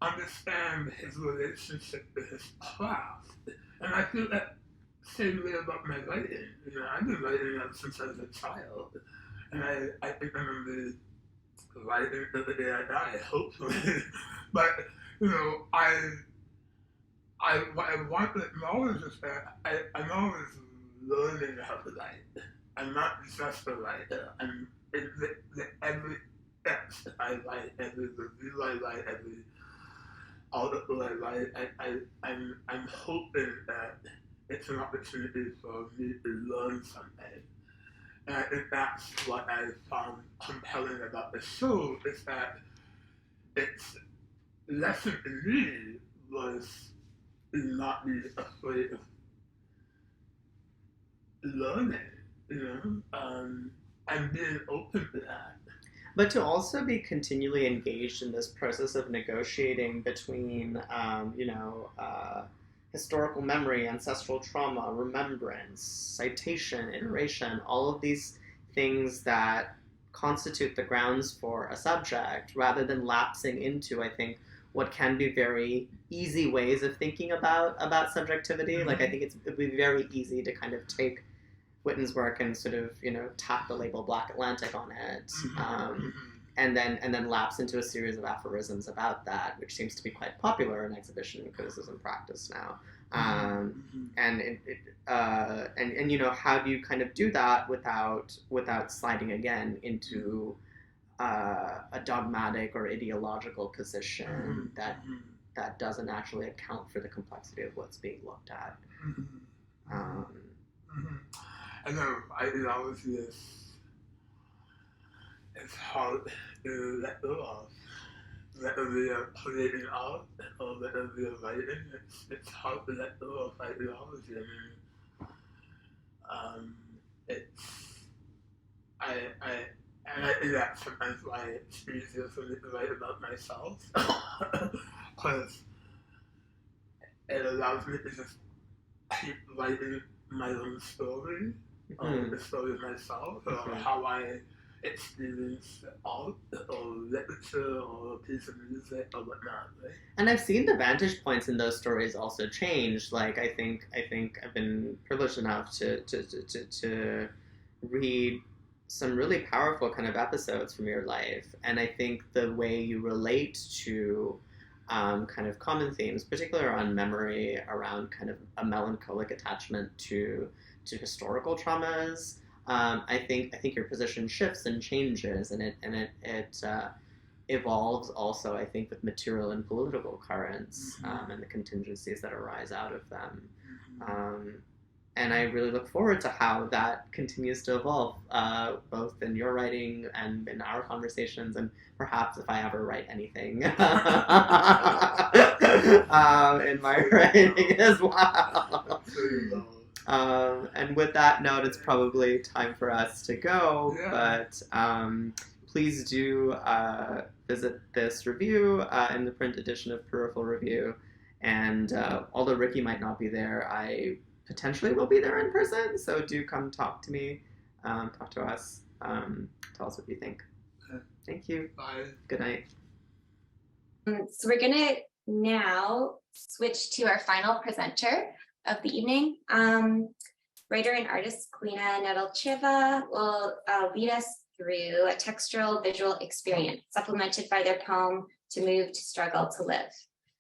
understand his relationship to his craft. And I feel that same way about my writing. I've been writing ever since I was a child. And I think I'm going to be writing till the day I die, hopefully. But, what I want to acknowledge is that I'm always learning how to write. I'm not just a writer. I'm every text I write, every review I write, every article I write, I'm hoping that it's an opportunity for me to learn something. And I think that's what I found compelling about the show, is that its lesson to me was to not be afraid of learning, and being open to that. But to also be continually engaged in this process of negotiating between, historical memory, ancestral trauma, remembrance, citation, iteration, all of these things that constitute the grounds for a subject, rather than lapsing into, I think, what can be very easy ways of thinking about subjectivity. Like, I think it would be very easy to kind of take Whitten's work and sort of, tap the label Black Atlantic on it, and then lapse into a series of aphorisms about that, which seems to be quite popular in exhibition and criticism practice now. And you know, how do you kind of do that without sliding again into a dogmatic or ideological position that doesn't actually account for the complexity of what's being looked at. And then I acknowledge this. It's hard to let go of. Whether we are creating art or whether we are writing, it's hard to let go of ideology. I mean, I think that's sometimes why it's easier for me to write about myself, because it allows me to just keep writing my own story, or the story of myself, or how I experience art or literature or a piece of music or whatnot. Right? And I've seen the vantage points in those stories also change. Like I think I've been privileged enough to read some really powerful kind of episodes from your life, and I think the way you relate to kind of common themes, particularly around memory, around kind of a melancholic attachment to historical traumas. I think your position shifts and changes, and it evolves also, I think, with material and political currents and the contingencies that arise out of them. And I really look forward to how that continues to evolve, both in your writing and in our conversations, and perhaps if I ever write anything in my writing as well. And with that note, it's probably time for us to go, but please do visit this review in the print edition of Peripheral Review. And although Ricky might not be there, I potentially will be there in person, so do come talk to me, talk to us, tell us what you think. Thank you. Bye. Good night. So we're gonna now switch to our final presenter of the evening. Writer and artist Kalina Nedelcheva will lead us through a textural visual experience supplemented by their poem To Move, to Struggle, to Live.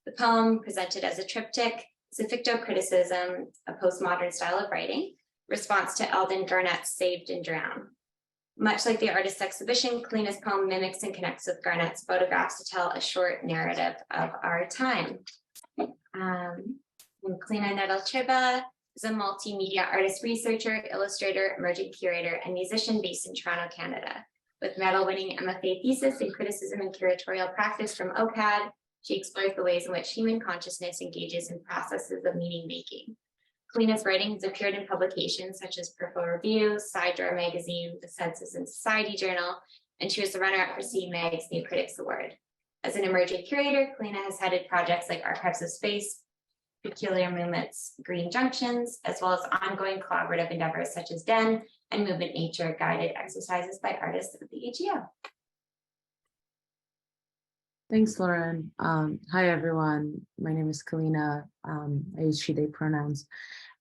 The poem, presented as a triptych, is a ficto-criticism, a postmodern style of writing, response to Eldon Garnett's Saved and Drowned. Much like the artist's exhibition, Kalina's poem mimics and connects with Garnett's photographs to tell a short narrative of our time. Kalina Nedelcheva is a multimedia artist, researcher, illustrator, emerging curator, and musician based in Toronto, Canada. With medal-winning MFA thesis in criticism and curatorial practice from OCAD, she explores the ways in which human consciousness engages in processes of meaning-making. Kalina's writing has appeared in publications such as Peripheral Review, Side Door Magazine, the Census and Society Journal, and she was the runner-up for C Mag's New Critics Award. As an emerging curator, Kalina has headed projects like Archives of Space, Peculiar Movements, Green Junctions, as well as ongoing collaborative endeavors such as DEN and Movement Nature guided exercises by artists at the AGO. Thanks, Lauren. Hi, everyone. My name is Kalina. I use she, they pronouns.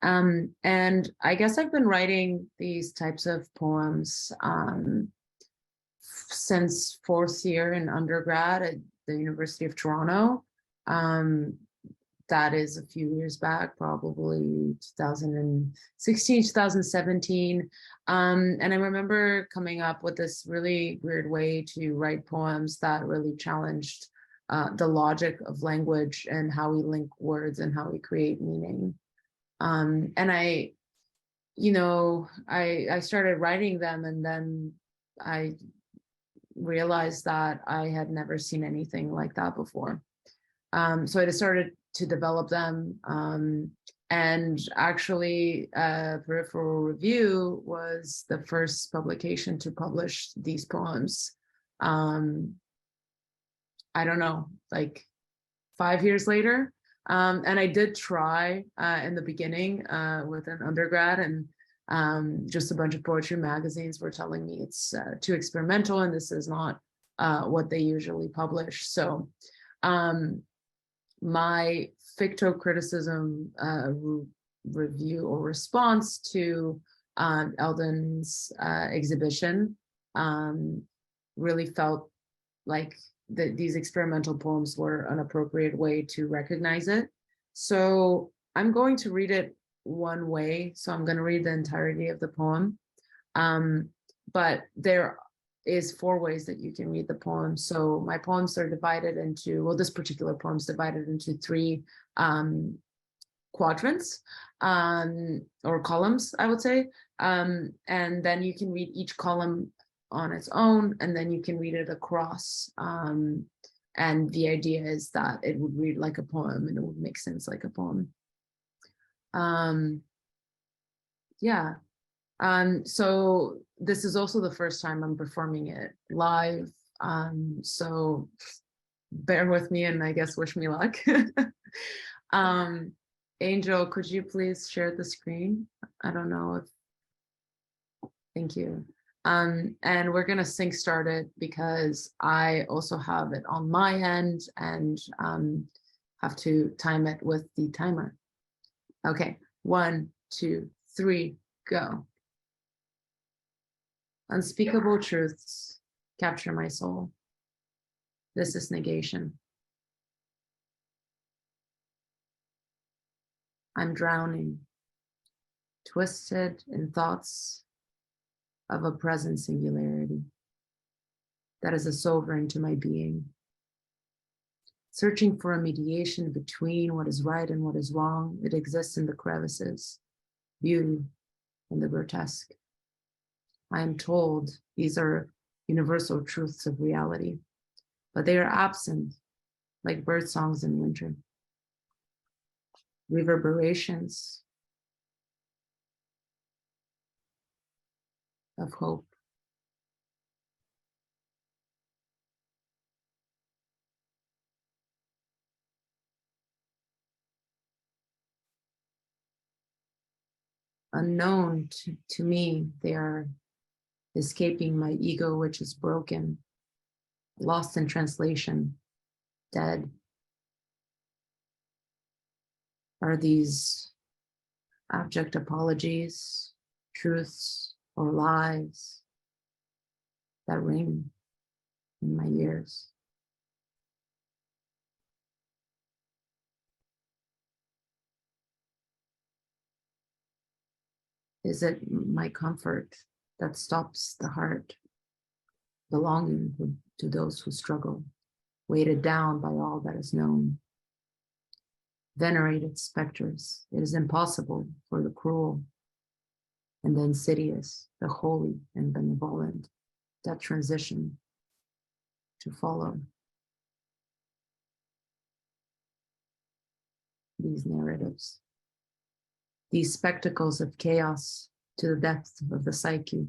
And I guess I've been writing these types of poems since fourth year in undergrad at the University of Toronto. That is a few years back, probably 2016, 2017. And I remember coming up with this really weird way to write poems that really challenged the logic of language and how we link words and how we create meaning. And I started writing them, and then I realized that I had never seen anything like that before. So I just started to develop them. And actually, Peripheral Review was the first publication to publish these poems. I don't know, like 5 years later. And I did try in the beginning with an undergrad, and just a bunch of poetry magazines were telling me it's too experimental and this is not what they usually publish. So my ficto-criticism review or response to Eldon's exhibition really felt like these experimental poems were an appropriate way to recognize it. So I'm going to read it one way. So I'm going to read the entirety of the poem. But there is 4 ways that you can read the poem. So my poems are divided into, well, this particular poem is divided into 3 quadrants or columns, I would say. And then you can read each column on its own, and then you can read it across. And the idea is that it would read like a poem and it would make sense like a poem. Yeah. So this is also the first time I'm performing it live. So bear with me and I guess wish me luck. Angel, could you please share the screen? I don't know if, thank you. And we're gonna sync start it because I also have it on my end and have to time it with the timer. Okay, 1, 2, 3, go. Unspeakable truths capture my soul. This is negation. I'm drowning, twisted in thoughts of a present singularity that is a sovereign to my being, searching for a mediation between what is right and what is wrong. It exists in the crevices, beauty, and the grotesque. I am told these are universal truths of reality, but they are absent like bird songs in winter. Reverberations of hope. Unknown to me, they are escaping my ego, which is broken, lost in translation, dead. Are these abject apologies, truths, or lies that ring in my ears? Is it my comfort that stops the heart, belonging to those who struggle, weighted down by all that is known? Venerated specters, it is impossible for the cruel and the insidious, the holy and benevolent, that transition to follow these narratives, these spectacles of chaos to the depth of the psyche.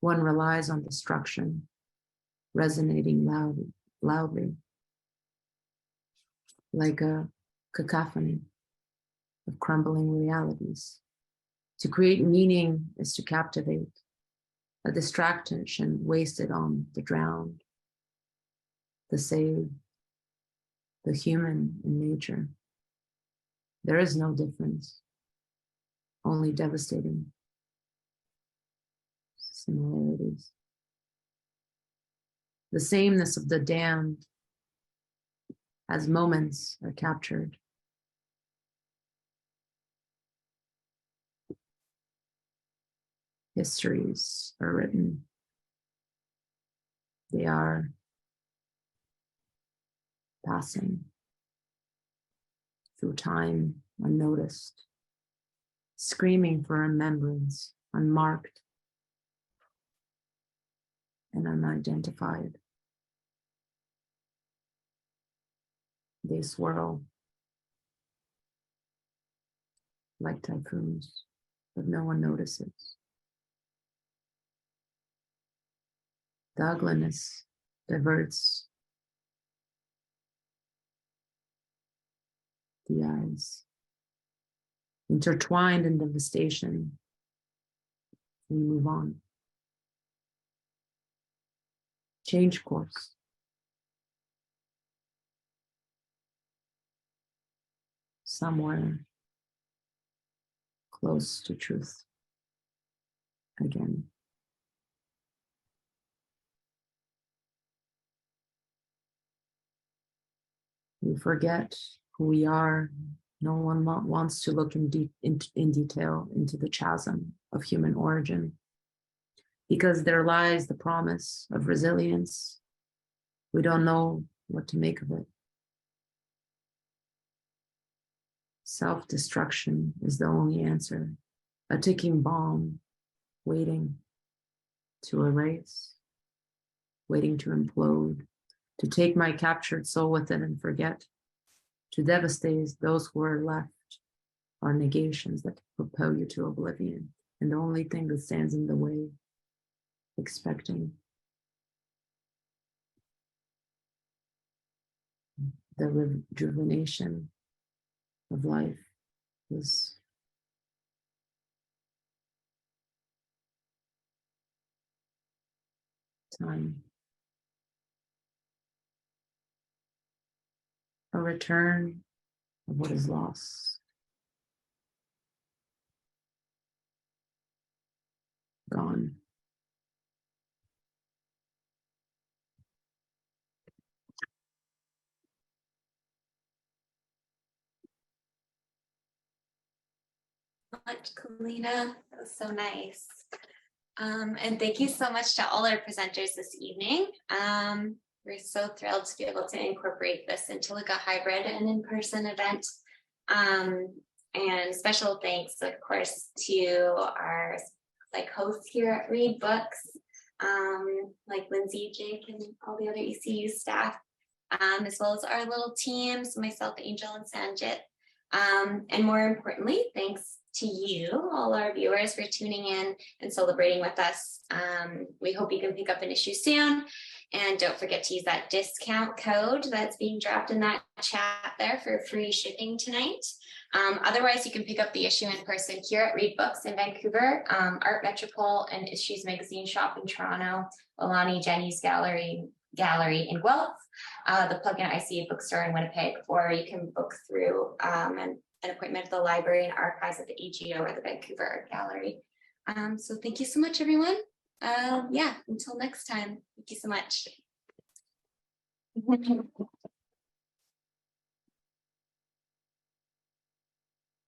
One relies on destruction, resonating loudly, like a cacophony of crumbling realities. To create meaning is to captivate, a distraction wasted on the drowned, the saved, the human in nature. There is no difference, only devastating similarities. The sameness of the damned as moments are captured. Histories are written. They are passing through time unnoticed, screaming for remembrance, unmarked and unidentified. They swirl like typhoons, but no one notices. The ugliness diverts the eyes. Intertwined in devastation, we move on. Change course. Somewhere close to truth again. We forget who we are. No one wants to look in detail into the chasm of human origin, because there lies the promise of resilience. We don't know what to make of it. Self-destruction is the only answer, a ticking bomb waiting to erase, waiting to implode, to take my captured soul with it and forget, to devastate those who are left, are negations that propel you to oblivion, and the only thing that stands in the way, expecting the rejuvenation of life is time. A return of what is lost. Gone. Much, Kalina. That was so nice. And thank you so much to all our presenters this evening. We're so thrilled to be able to incorporate this into like a hybrid and in-person event. And special thanks, of course, to our like hosts here at Read Books, like Lindsay, Jake, and all the other ECU staff, as well as our little teams, myself, Angel, and Sanjit. And more importantly, thanks to you, all our viewers, for tuning in and celebrating with us. We hope you can pick up an issue soon. And don't forget to use that discount code that's being dropped in that chat there for free shipping tonight. Otherwise, you can pick up the issue in person here at Read Books in Vancouver, Art Metropole, and Issues Magazine Shop in Toronto, Alani Jenny's Gallery in Guelph, the Plug-in ICA bookstore in Winnipeg, or you can book through an appointment at the library and archives at the AGO or the Vancouver Art Gallery. So thank you so much, everyone. Yeah, until next time, thank you so much.